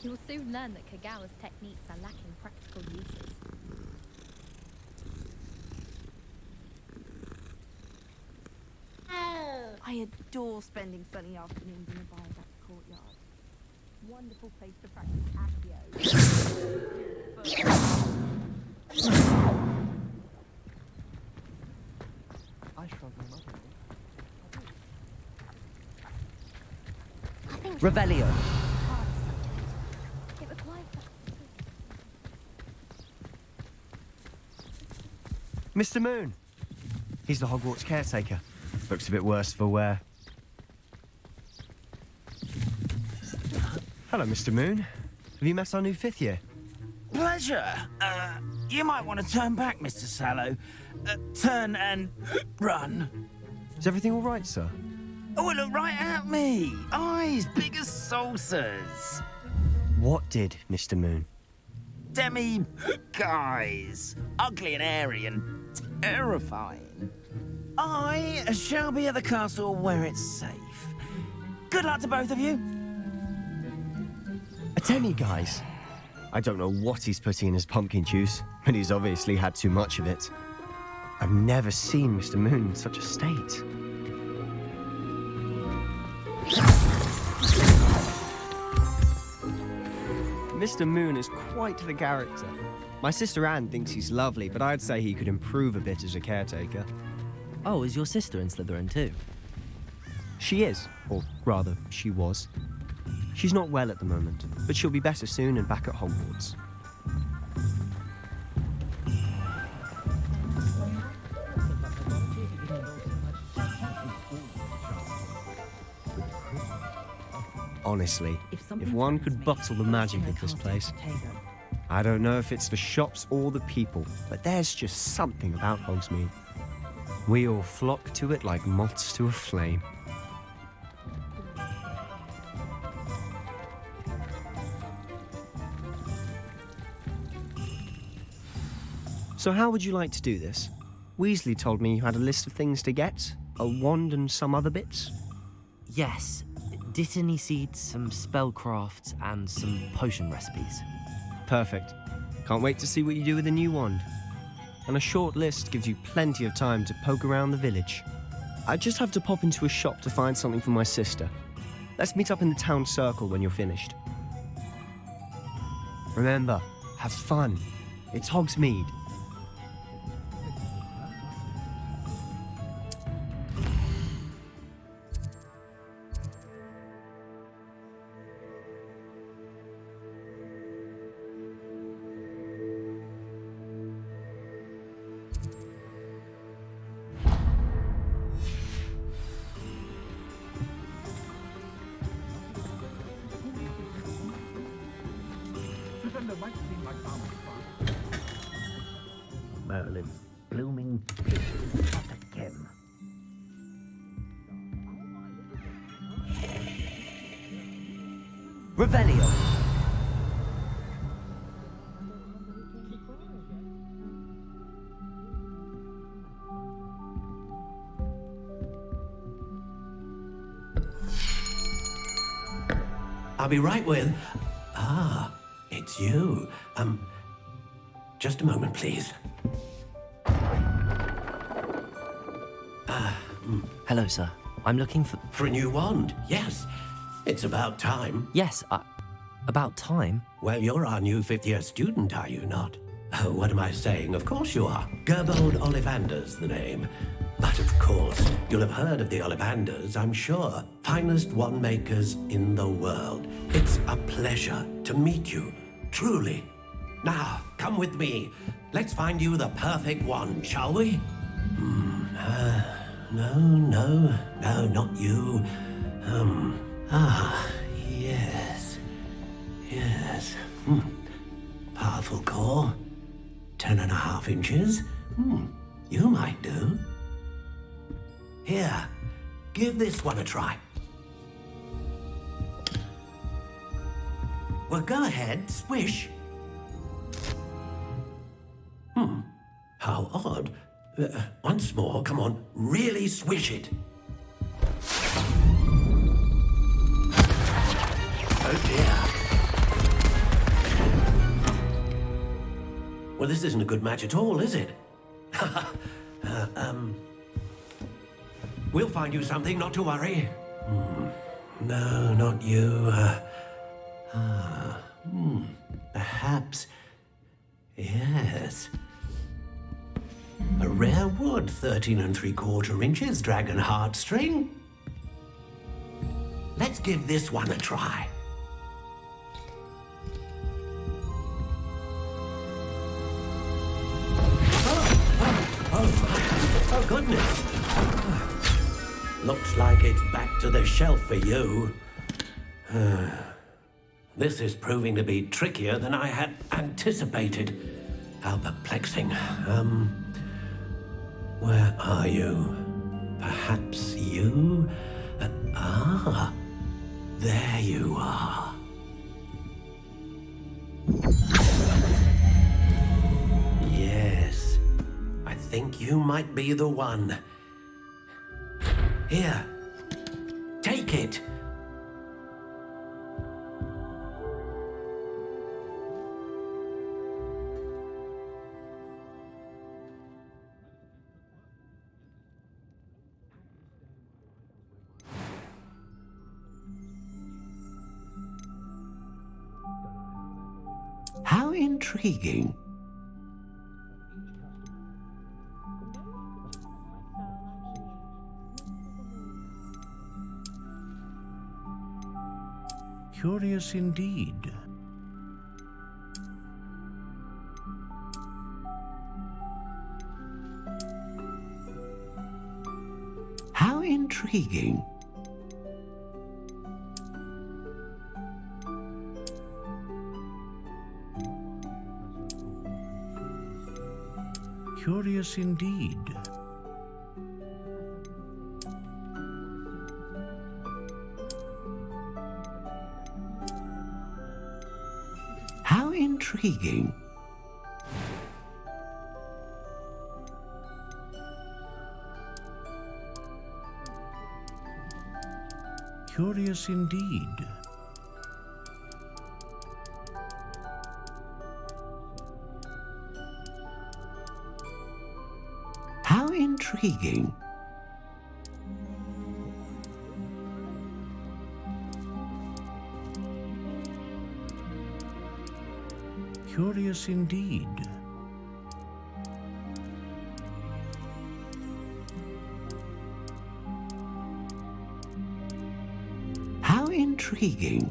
You'll soon learn that Kagawa's techniques are lacking practical uses. I adore spending sunny afternoons in the Viaduct courtyard. Wonderful place to practice accio. I shrug my mother. Revelio. It requires Mr. Moon. He's the Hogwarts caretaker. Looks a bit worse for wear. Hello, Mr. Moon. Have you met our new 5th year? Pleasure. You might want to turn back, Mr. Sallow. Turn and run. Is everything all right, sir? Oh, look right at me. Eyes big as saucers. What did, Mr. Moon? Guys. Ugly and airy and terrifying. I shall be at the castle where it's safe. Good luck to both of you. A guys. I don't know what he's putting in his pumpkin juice, but he's obviously had too much of it. I've never seen Mr. Moon in such a state. Mr. Moon is quite the character. My sister Anne thinks he's lovely, but I'd say he could improve a bit as a caretaker. Oh, is your sister in Slytherin too? She is, or rather, she was. She's not well at the moment, but she'll be better soon and back at Hogwarts. Honestly, if one could bottle the magic of this place. I don't know if it's the shops or the people, but there's just something about Hogsmeade. We all flock to it like moths to a flame. So how would you like to do this? Weasley told me you had a list of things to get, a wand and some other bits. Yes. Dittany seeds, some spellcrafts, and some potion recipes. Perfect. Can't wait to see what you do with the new wand. And a short list gives you plenty of time to poke around the village. I just have to pop into a shop to find something for my sister. Let's meet up in the town circle when you're finished. Remember, have fun. It's Hogsmeade. Merlin, blooming pig, not again. Revelio! I'll be right with... Ah, it's you. Just a moment, please. Hello, sir. I'm looking for... For a new wand, yes. It's about time. Yes, about time? Well, you're our new fifth-year student, are you not? Oh, what am I saying? Of course you are. Gerbold Ollivander's the name. But of course, you'll have heard of the Ollivanders, I'm sure. Finest wand makers in the world. It's a pleasure to meet you, truly. Now, come with me. Let's find you the perfect wand, shall we? No, not you. Yes. Powerful core. 10.5 inches. You might do. Here, give this one a try. Well, go ahead, swish. How odd. Once more, come on, really swish it. Oh dear. Well, this isn't a good match at all, is it? We'll find you something, not to worry. No, not you. Perhaps. Yes. A rare wood, 13 3/4 inches, dragon heartstring. Let's give this one a try. Oh, goodness. Looks like it's back to the shelf for you. This is proving to be trickier than I had anticipated. How perplexing. Where are you? Perhaps you? There you are. Yes, I think you might be the one. Here, take it. intriguing. Curious indeed. How intriguing. Curious indeed. How intriguing. Curious indeed. How intriguing. Curious indeed. How intriguing.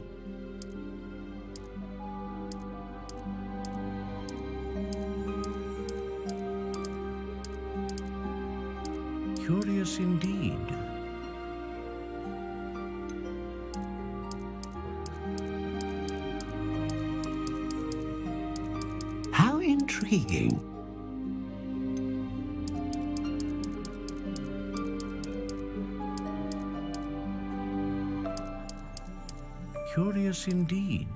Curious indeed. How intriguing. Curious indeed.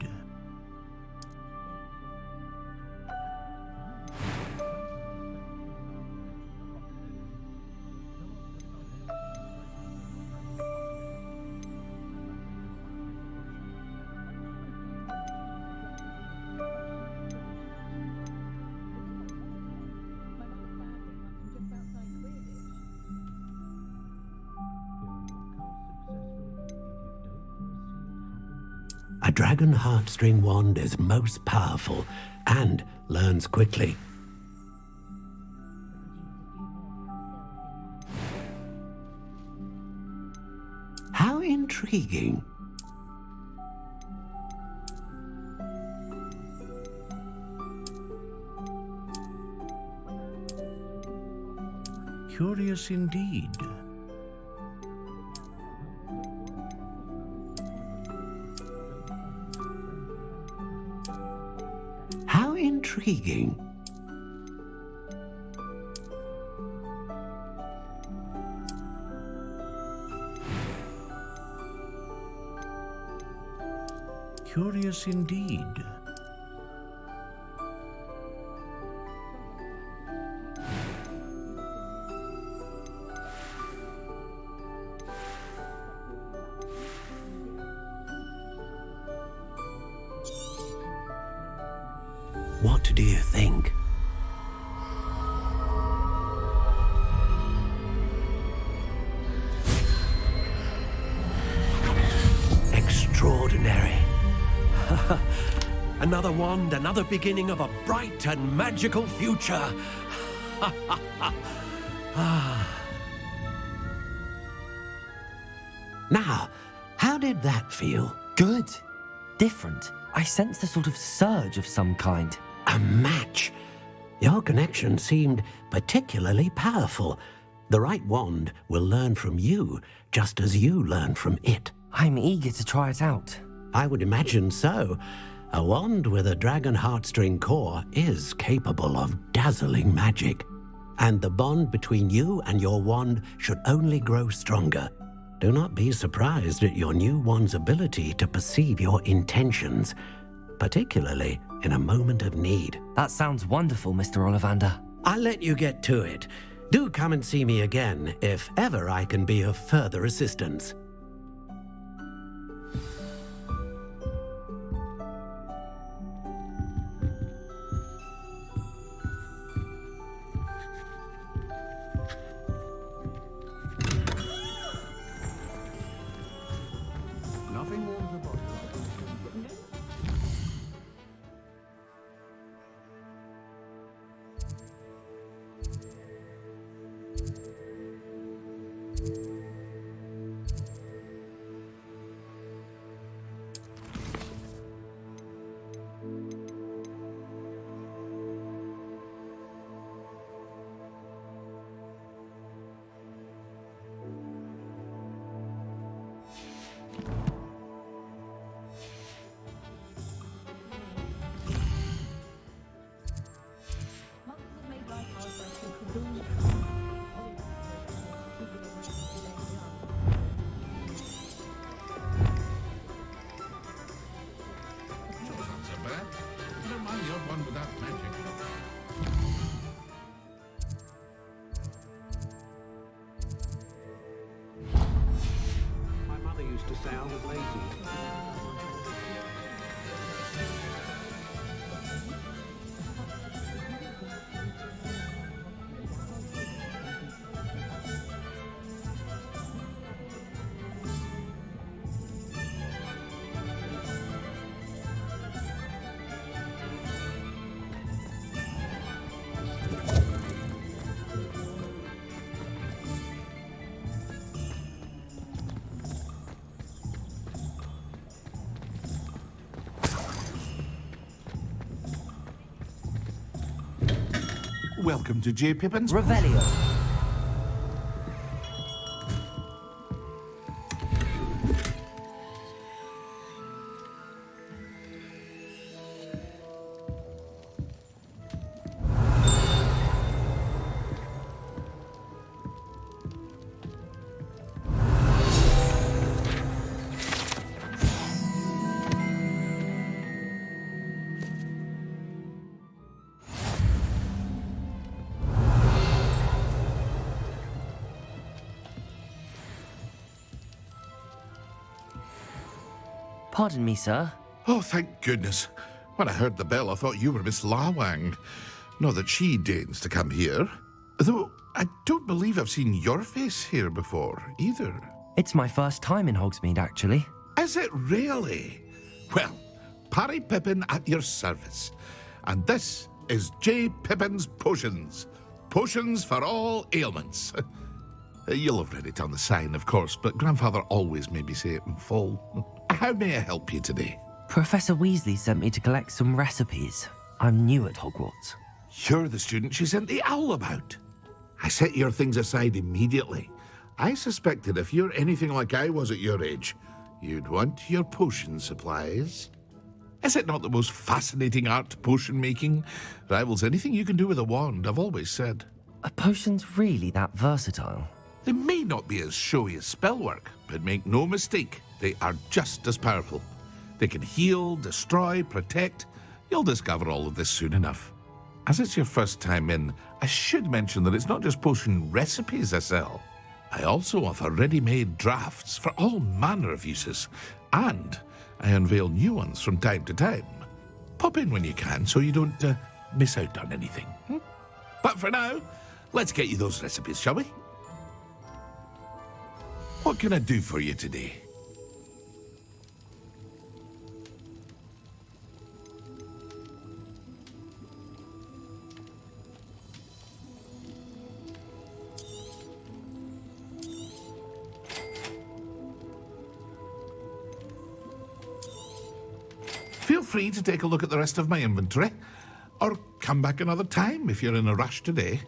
A dragon heartstring wand is most powerful and learns quickly. How intriguing. Curious indeed. How intriguing. Curious indeed. What do you think? Extraordinary. Another wand, another beginning of a bright and magical future. Now, how did that feel? Good. Different. I sensed a sort of surge of some kind. A match. Your connection seemed particularly powerful. The right wand will learn from you, just as you learn from it. I'm eager to try it out. I would imagine so. A wand with a dragon heartstring core is capable of dazzling magic. And the bond between you and your wand should only grow stronger. Do not be surprised at your new wand's ability to perceive your intentions, particularly in a moment of need. That sounds wonderful, Mr. Ollivander. I'll let you get to it. Do come and see me again if ever I can be of further assistance. used to say I was lazy. Welcome to J. Pippin's Revelio. Pardon me, sir. Oh, thank goodness. When I heard the bell, I thought you were Miss Lawang. Not that she deigns to come here. Though I don't believe I've seen your face here before, either. It's my first time in Hogsmeade, actually. Is it really? Well, Parry Pippin at your service. And this is J. Pippin's Potions. Potions for all ailments. You'll have read it on the sign, of course, but Grandfather always made me say it in full. How may I help you today? Professor Weasley sent me to collect some recipes. I'm new at Hogwarts. You're the student she sent the owl about. I set your things aside immediately. I suspected if you're anything like I was at your age, you'd want your potion supplies. Is it not the most fascinating art, potion making? Rivals anything you can do with a wand, I've always said. Are potions really that versatile? They may not be as showy as spellwork, but make no mistake, they are just as powerful. They can heal, destroy, protect. You'll discover all of this soon enough. As it's your first time in, I should mention that it's not just potion recipes I sell. I also offer ready-made drafts for all manner of uses, and I unveil new ones from time to time. Pop in when you can so you don't miss out on anything. But for now, let's get you those recipes, shall we? What can I do for you today? Feel free to take a look at the rest of my inventory, or come back another time if you're in a rush today.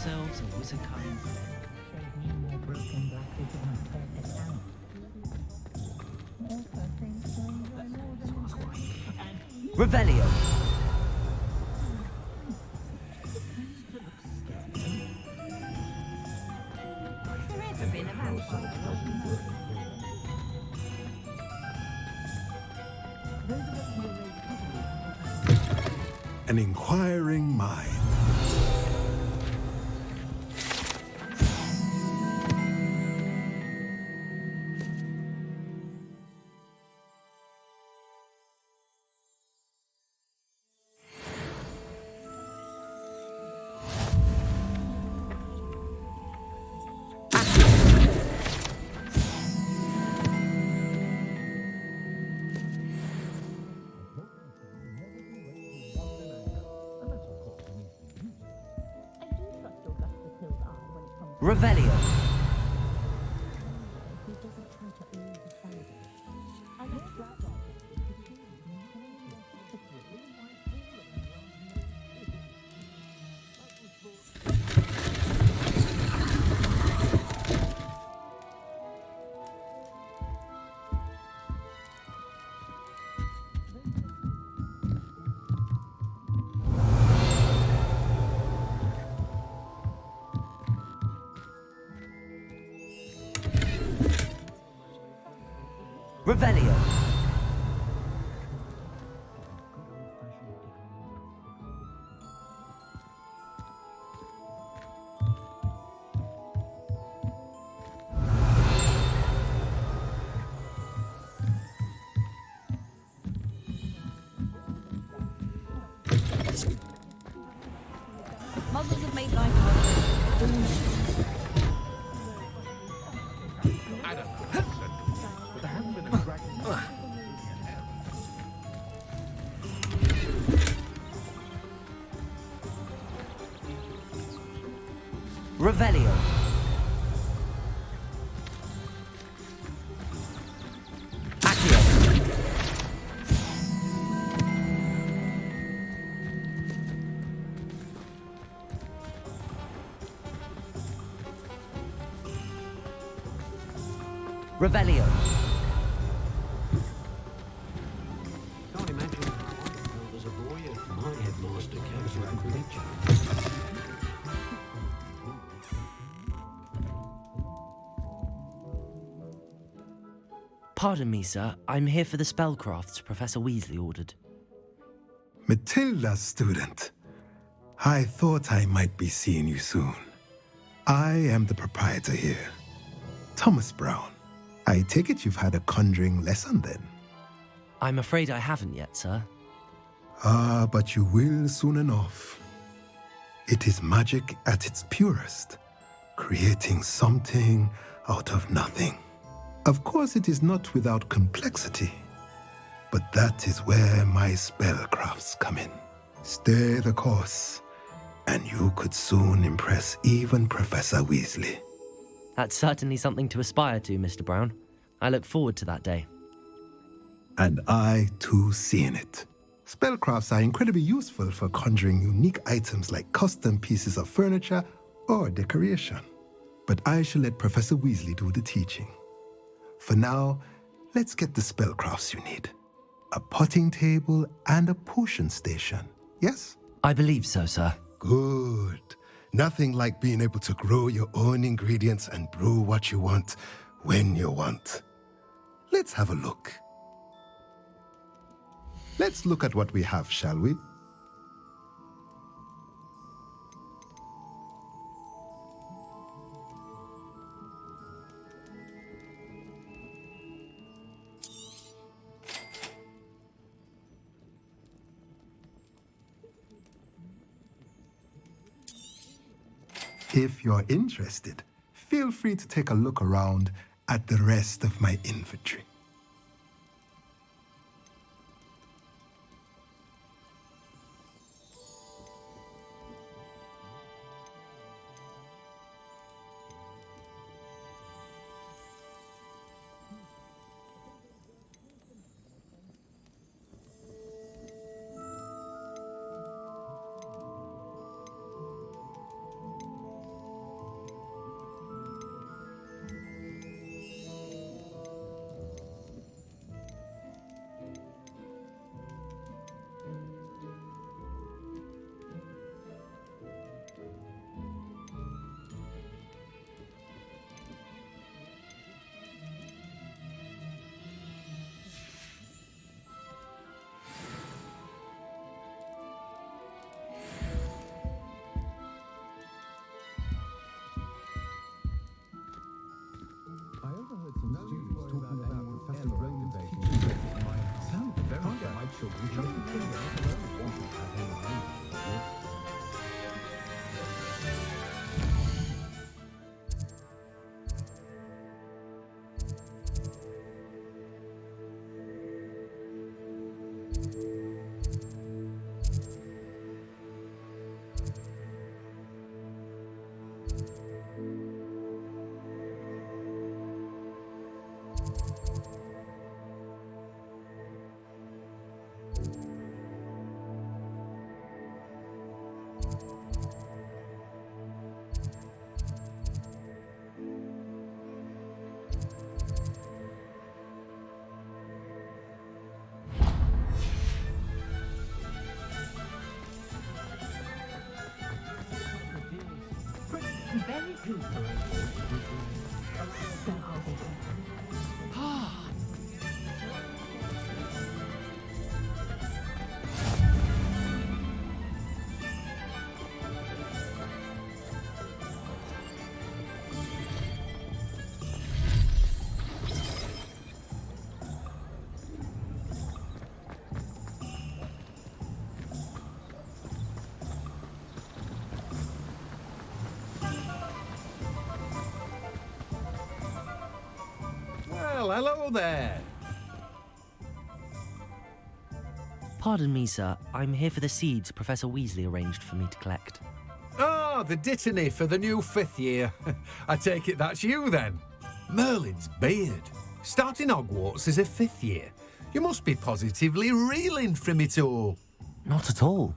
yourselves a wizard-kind Revelio. An inquiring mind. Revelio. Revelio. Muggles have made life hard. Revelio. Accio. Revelio. Can't imagine how as a boy if my headmaster came to our village. Pardon me, sir. I'm here for the spellcrafts Professor Weasley ordered. Matilda, student. I thought I might be seeing you soon. I am the proprietor here, Thomas Brown. I take it you've had a conjuring lesson then? I'm afraid I haven't yet, sir. Ah, but you will soon enough. It is magic at its purest, creating something out of nothing. Of course, it is not without complexity, but that is where my spellcrafts come in. Stay the course, and you could soon impress even Professor Weasley. That's certainly something to aspire to, Mr. Brown. I look forward to that day. And I, too, seeing it. Spellcrafts are incredibly useful for conjuring unique items like custom pieces of furniture or decoration. But I shall let Professor Weasley do the teaching. For now, let's get the spellcrafts you need. A potting table and a potion station, yes? I believe so, sir. Good. Nothing like being able to grow your own ingredients and brew what you want when you want. Let's have a look. Let's look at what we have, shall we? If you're interested, feel free to take a look around at the rest of my inventory. Very good. Well, hello there. Pardon me, sir. I'm here for the seeds Professor Weasley arranged for me to collect. Ah, the dittany for the new 5th year. I take it that's you then. Merlin's beard. Starting Hogwarts as a 5th year. You must be positively reeling from it all. Not at all.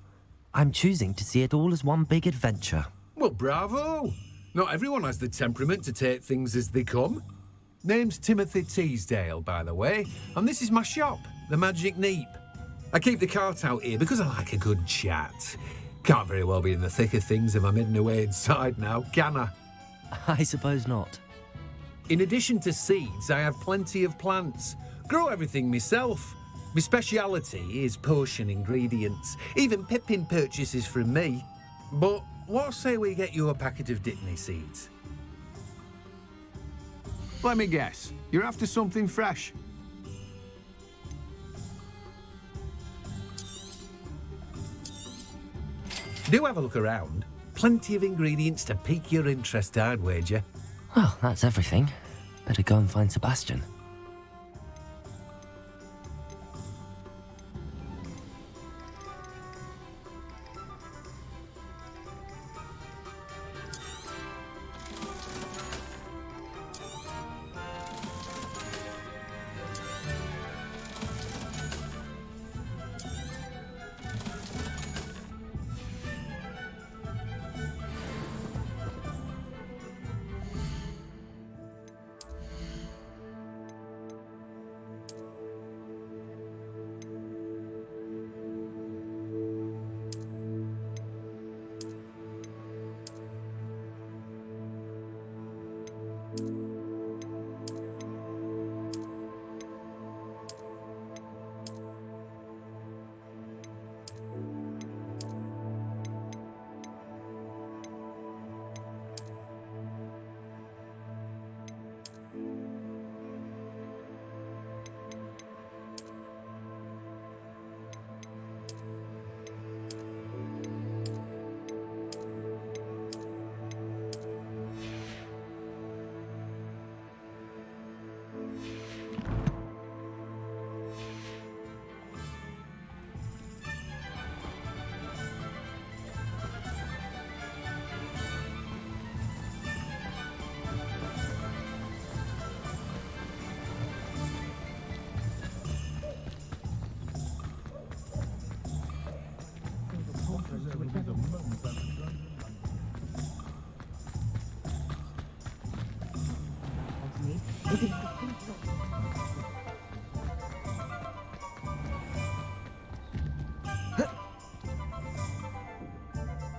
I'm choosing to see it all as one big adventure. Well, bravo. Not everyone has the temperament to take things as they come. Name's Timothy Teasdale, by the way, and this is my shop, the Magic Neep. I keep the cart out here because I like a good chat. Can't very well be in the thick of things if I'm hidden away inside now, can I? I suppose not. In addition to seeds, I have plenty of plants. Grow everything myself. My speciality is potion ingredients. Even Pippin purchases from me. But what say we get you a packet of Dittany seeds? Let me guess. You're after something fresh. Do have a look around. Plenty of ingredients to pique your interest, I'd wager. Well, that's everything. Better go and find Sebastian.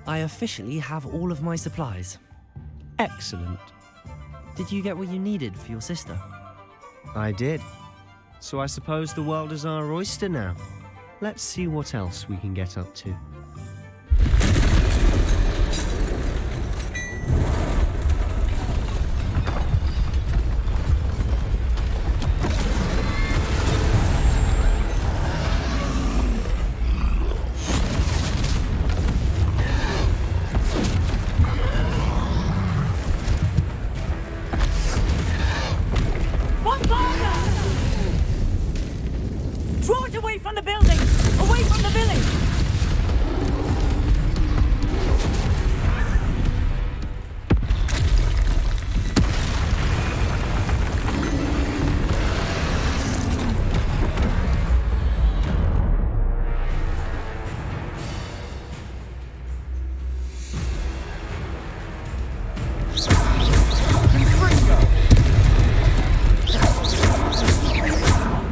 I officially have all of my supplies. Excellent. Did you get what you needed for your sister? I did. So I suppose the world is our oyster now. Let's see what else we can get up to.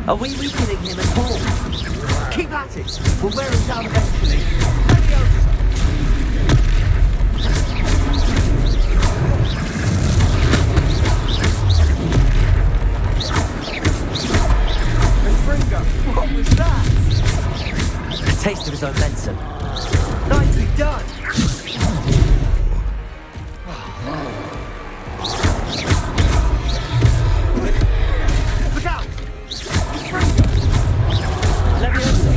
Are we weakening him at all? Keep at it. We'll wear him down eventually. What was that? A taste of his own medicine. Nicely done. Look out! Leviosa.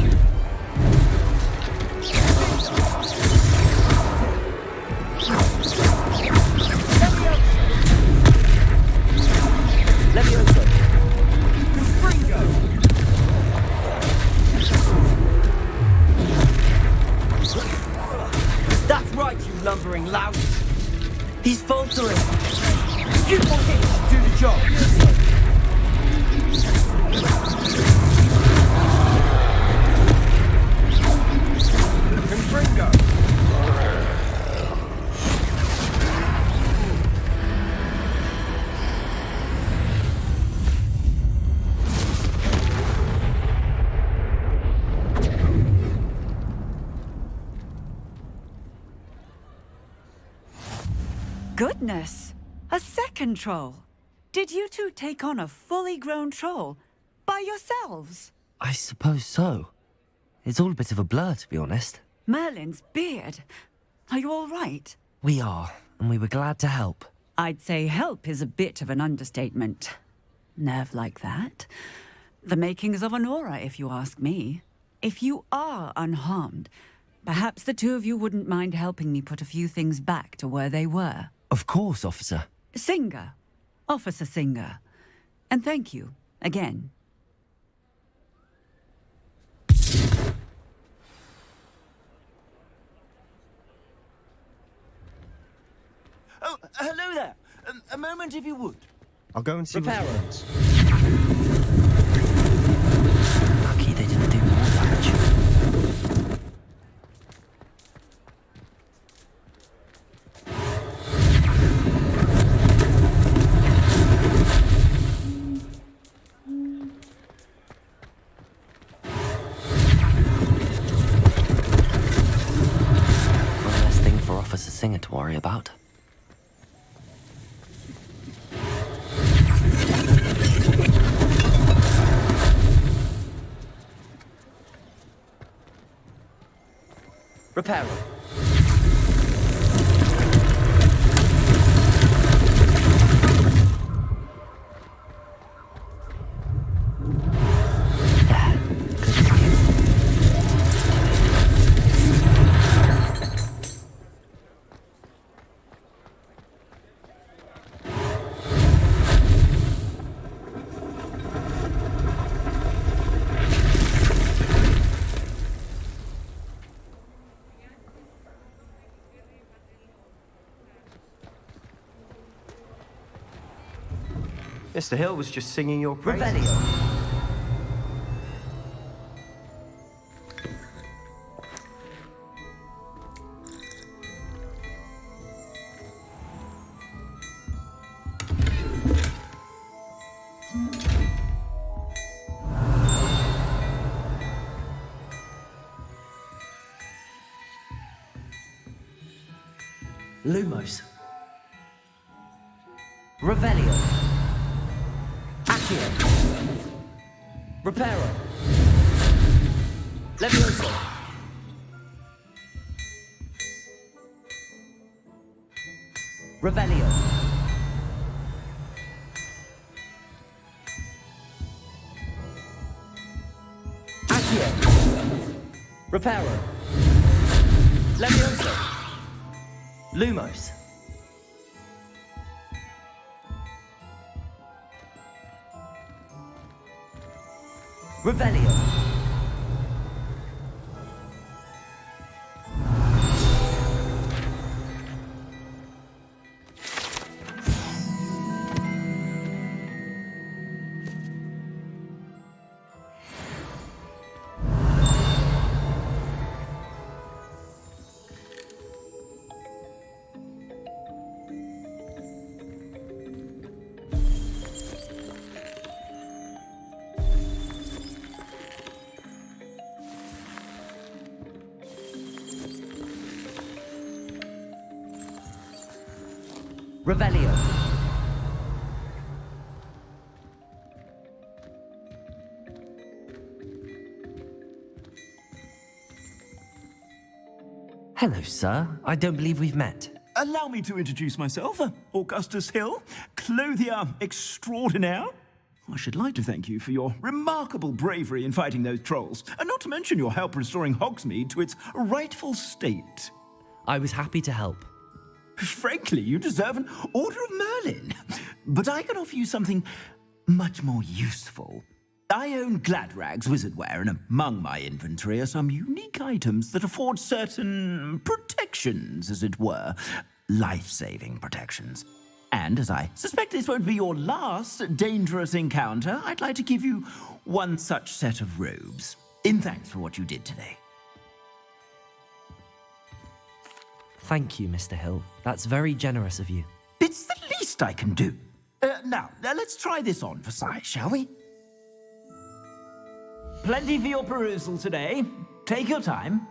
Leviosa. That's right, you lumbering lout. He's faltering. You will hit to do the job. Confringo. Goodness! A second troll! Did you two take on a fully grown troll? By yourselves? I suppose so. It's all a bit of a blur, to be honest. Merlin's beard. Are you all right? We are, and we were glad to help. I'd say help is a bit of an understatement. Nerve like that. The makings of an aura, if you ask me. If you are unharmed, perhaps the two of you wouldn't mind helping me put a few things back to where they were. Of course, officer. Singer. Officer Singer. And thank you, again. Oh, hello there. A moment, if you would. I'll go and see Reparo. what happens. Lucky they didn't do more damage. One less thing for Officer Singer to worry about. Reparo. Mr. Hill was just singing your praises. Revelio. Lumos. Revelio. Accio. Reparo. Levioso. Revelio. Accio. Reparo. Levioso. Lumos. Revelio. Revelio. Hello, sir. I don't believe we've met. Allow me to introduce myself, Augustus Hill, clothier extraordinaire. I should like to thank you for your remarkable bravery in fighting those trolls, and not to mention your help restoring Hogsmeade to its rightful state. I was happy to help. Frankly, you deserve an Order of Merlin. But I can offer you something much more useful. I own Gladrag's wizardware, and among my inventory are some unique items that afford certain protections, as it were. Life-saving protections. And as I suspect this won't be your last dangerous encounter, I'd like to give you one such set of robes, in thanks for what you did today. Thank you, Mr. Hill. That's very generous of you. It's the least I can do. Now, let's try this on for size, shall we? Plenty for your perusal today. Take your time.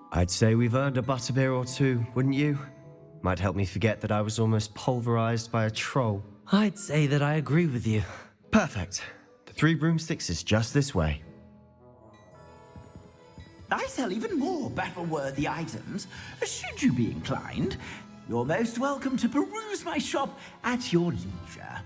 I'd say we've earned a butterbeer or two, wouldn't you? Might help me forget that I was almost pulverized by a troll. I'd say that I agree with you. Perfect. The 3 broomsticks is just this way. I sell even more battle-worthy items. Should you be inclined, you're most welcome to peruse my shop at your leisure.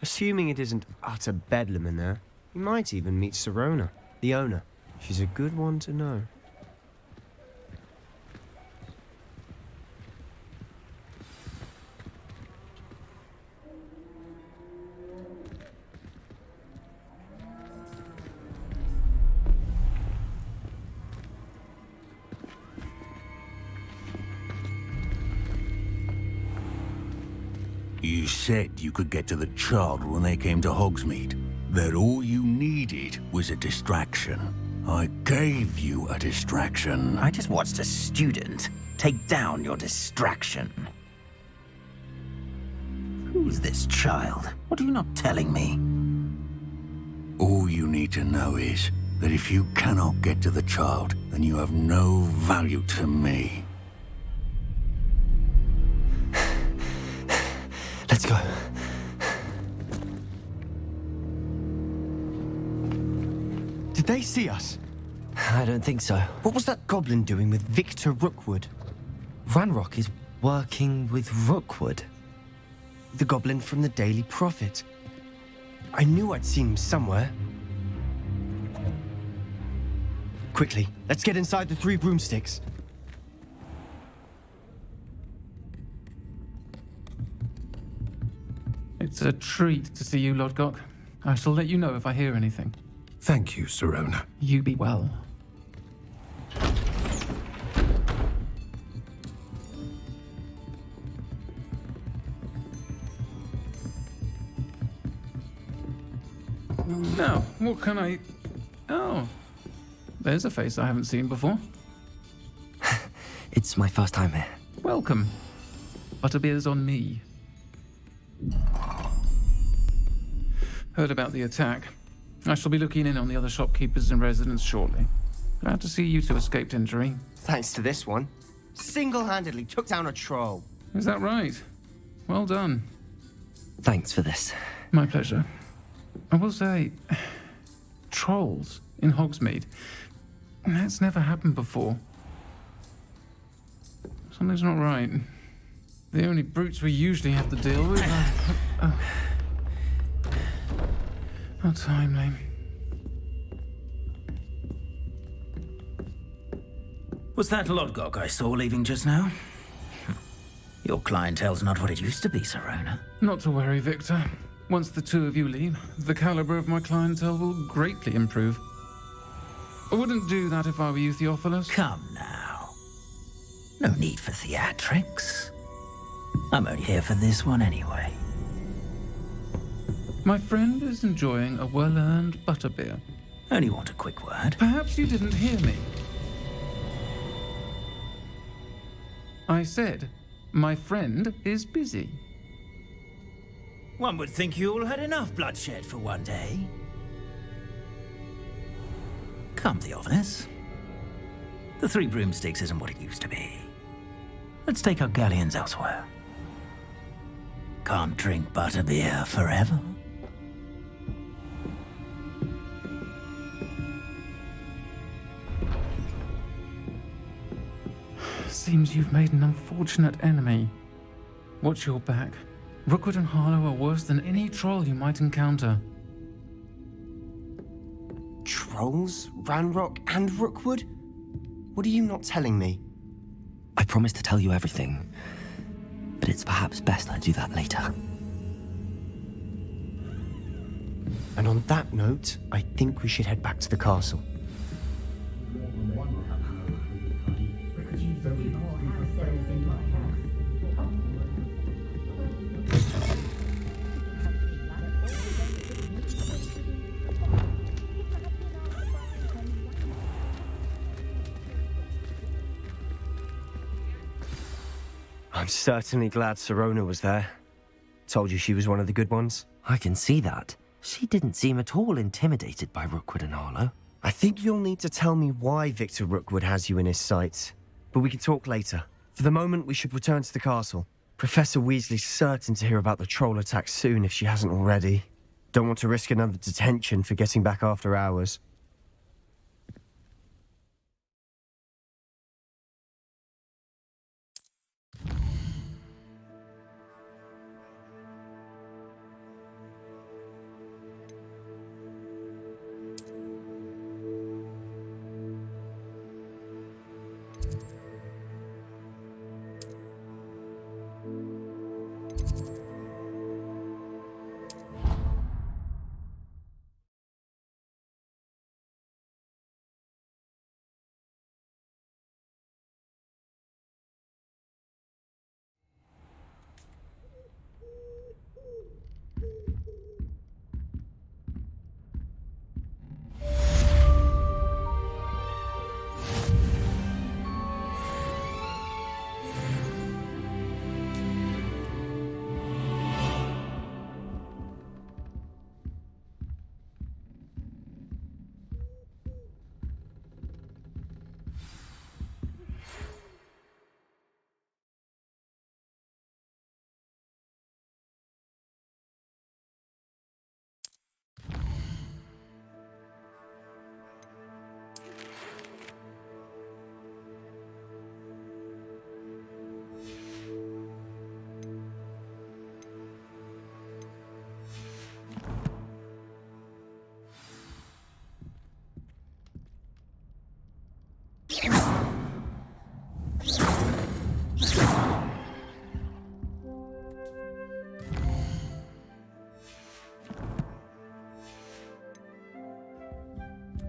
Assuming it isn't utter bedlam in there, you might even meet Serona, the owner. She's a good one to know. You said you could get to the child when they came to Hogsmeade. That all you needed was a distraction. I gave you a distraction. I just watched a student take down your distraction. Who's this child? What are you not telling me? All you need to know is that if you cannot get to the child, then you have no value to me. Let's go. Did they see us? I don't think so. What was that goblin doing with Victor Rookwood? Ranrock is working with Rookwood. The goblin from the Daily Prophet. I knew I'd seen him somewhere. Quickly, let's get inside the 3 broomsticks. It's a treat to see you, Lodgok. I shall let you know if I hear anything. Thank you, Sirona. You be well. Now, what can I... Oh, there's a face I haven't seen before. It's my first time here. Welcome. Butterbeer's on me. Heard about the attack. I shall be looking in on the other shopkeepers and residents shortly. Glad to see you two escaped injury. Thanks to this one. Single-handedly took down a troll. Is that right? Well done. Thanks for this. My pleasure. I will say, trolls in Hogsmeade. That's never happened before. Something's not right. The only brutes we usually have to deal with are... How timely. Was that Lodgok I saw leaving just now? Your clientele's not what it used to be, Sirona. Not to worry, Victor. Once the two of you leave, the caliber of my clientele will greatly improve. I wouldn't do that if I were you, Theophilus. Come now. No need for theatrics. I'm only here for this one anyway. My friend is enjoying a well-earned butterbeer. Only want a quick word. Perhaps you didn't hear me. I said, my friend is busy. One would think you all had enough bloodshed for one day. Come, Theophilus. The 3 broomsticks isn't what it used to be. Let's take our galleons elsewhere. Can't drink butterbeer forever. Seems you've made an unfortunate enemy. Watch your back. Rookwood and Harlow are worse than any troll you might encounter. Trolls? Ranrock and Rookwood? What are you not telling me? I promised to tell you everything, but it's perhaps best I do that later. And on that note, I think we should head back to the castle. I'm certainly glad Sirona was there. Told you she was one of the good ones. I can see that. She didn't seem at all intimidated by Rookwood and Harlow. I think you'll need to tell me why Victor Rookwood has you in his sights. But we can talk later. For the moment, we should return to the castle. Professor Weasley's certain to hear about the troll attack soon if she hasn't already. Don't want to risk another detention for getting back after hours.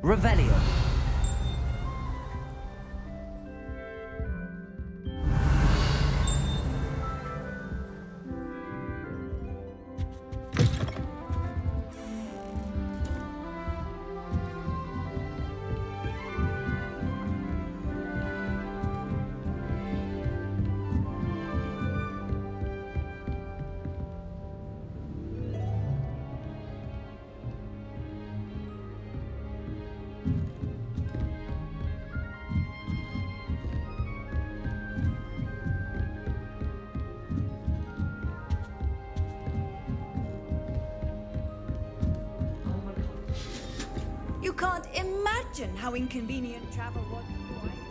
Revelio. You can't imagine how inconvenient travel was before I...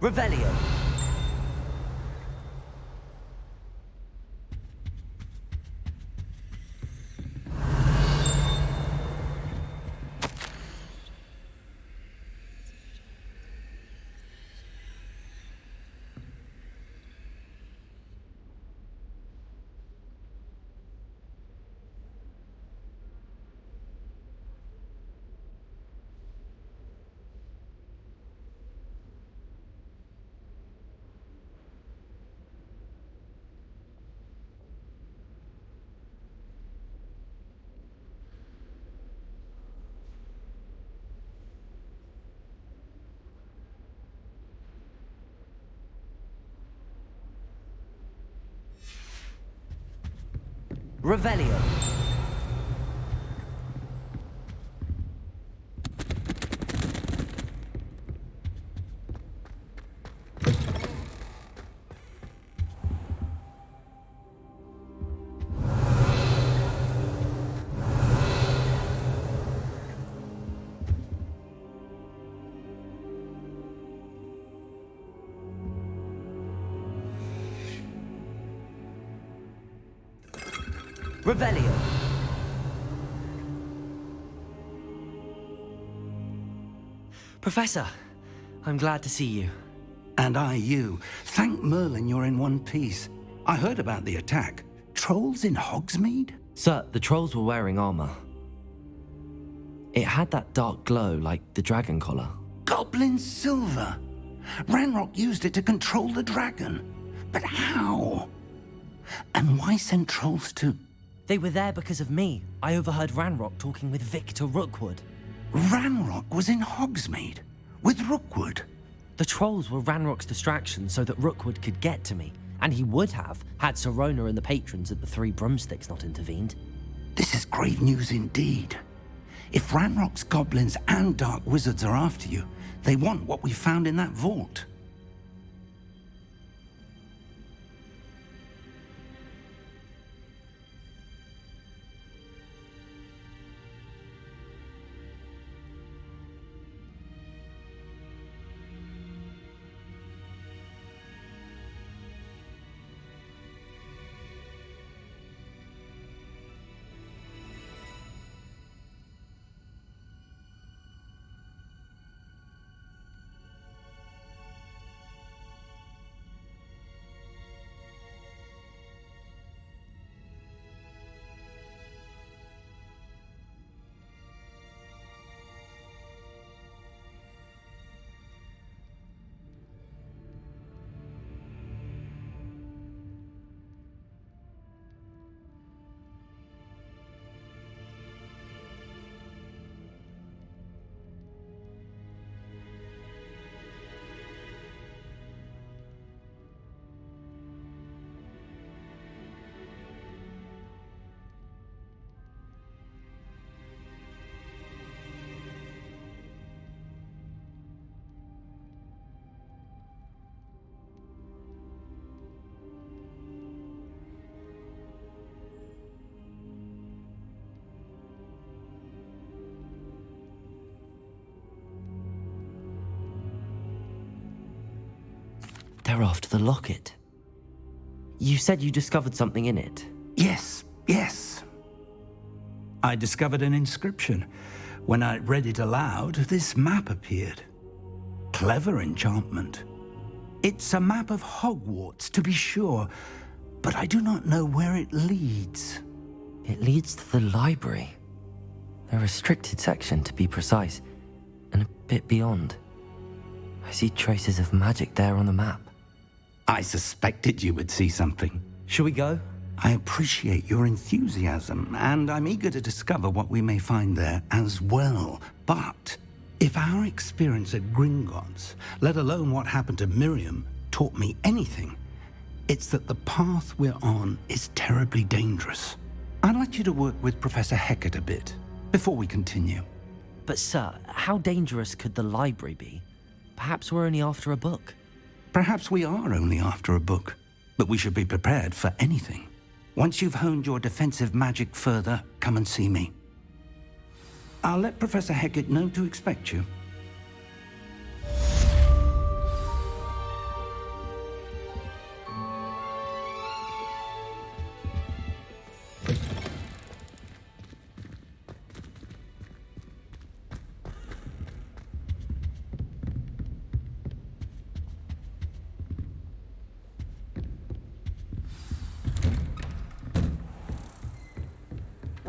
Revelio. Revelio. Revelio. Professor, I'm glad to see you. And I you. Thank Merlin you're in one piece. I heard about the attack. Trolls in Hogsmeade? Sir, the trolls were wearing armor. It had that dark glow like the dragon collar. Goblin silver. Ranrock used it to control the dragon. But how? And why send trolls to... They were there because of me. I overheard Ranrock talking with Victor Rookwood. Ranrock was in Hogsmeade? With Rookwood? The trolls were Ranrock's distraction so that Rookwood could get to me. And he would have, had Sirona and the patrons at the Three Broomsticks not intervened. This is grave news indeed. If Ranrock's goblins and dark wizards are after you, they want what we found in that vault. after the locket. You said you discovered something in it. Yes, yes. I discovered an inscription. When I read it aloud, this map appeared. Clever enchantment. It's a map of Hogwarts, to be sure, but I do not know where it leads. It leads to the library. A restricted section, to be precise, and a bit beyond. I see traces of magic there on the map. I suspected you would see something. Shall we go? I appreciate your enthusiasm, and I'm eager to discover what we may find there as well. But if our experience at Gringotts, let alone what happened to Miriam, taught me anything, it's that the path we're on is terribly dangerous. I'd like you to work with Professor Hecat a bit before we continue. But sir, how dangerous could the library be? Perhaps we're only after a book. Perhaps we are only after a book, but we should be prepared for anything. Once you've honed your defensive magic further, come and see me. I'll let Professor Hecat know to expect you.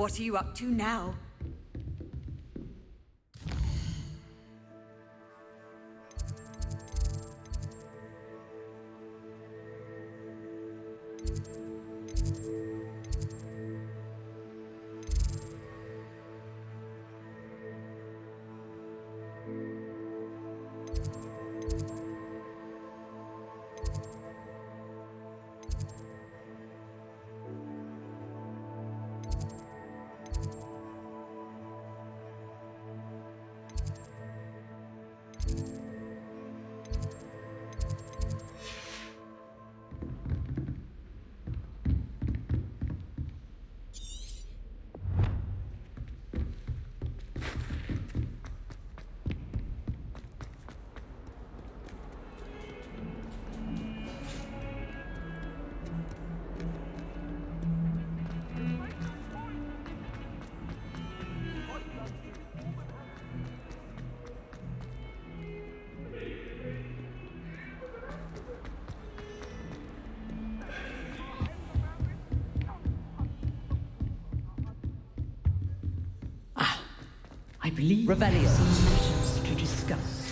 What are you up to now? I believe Revelio. we have some matters to discuss.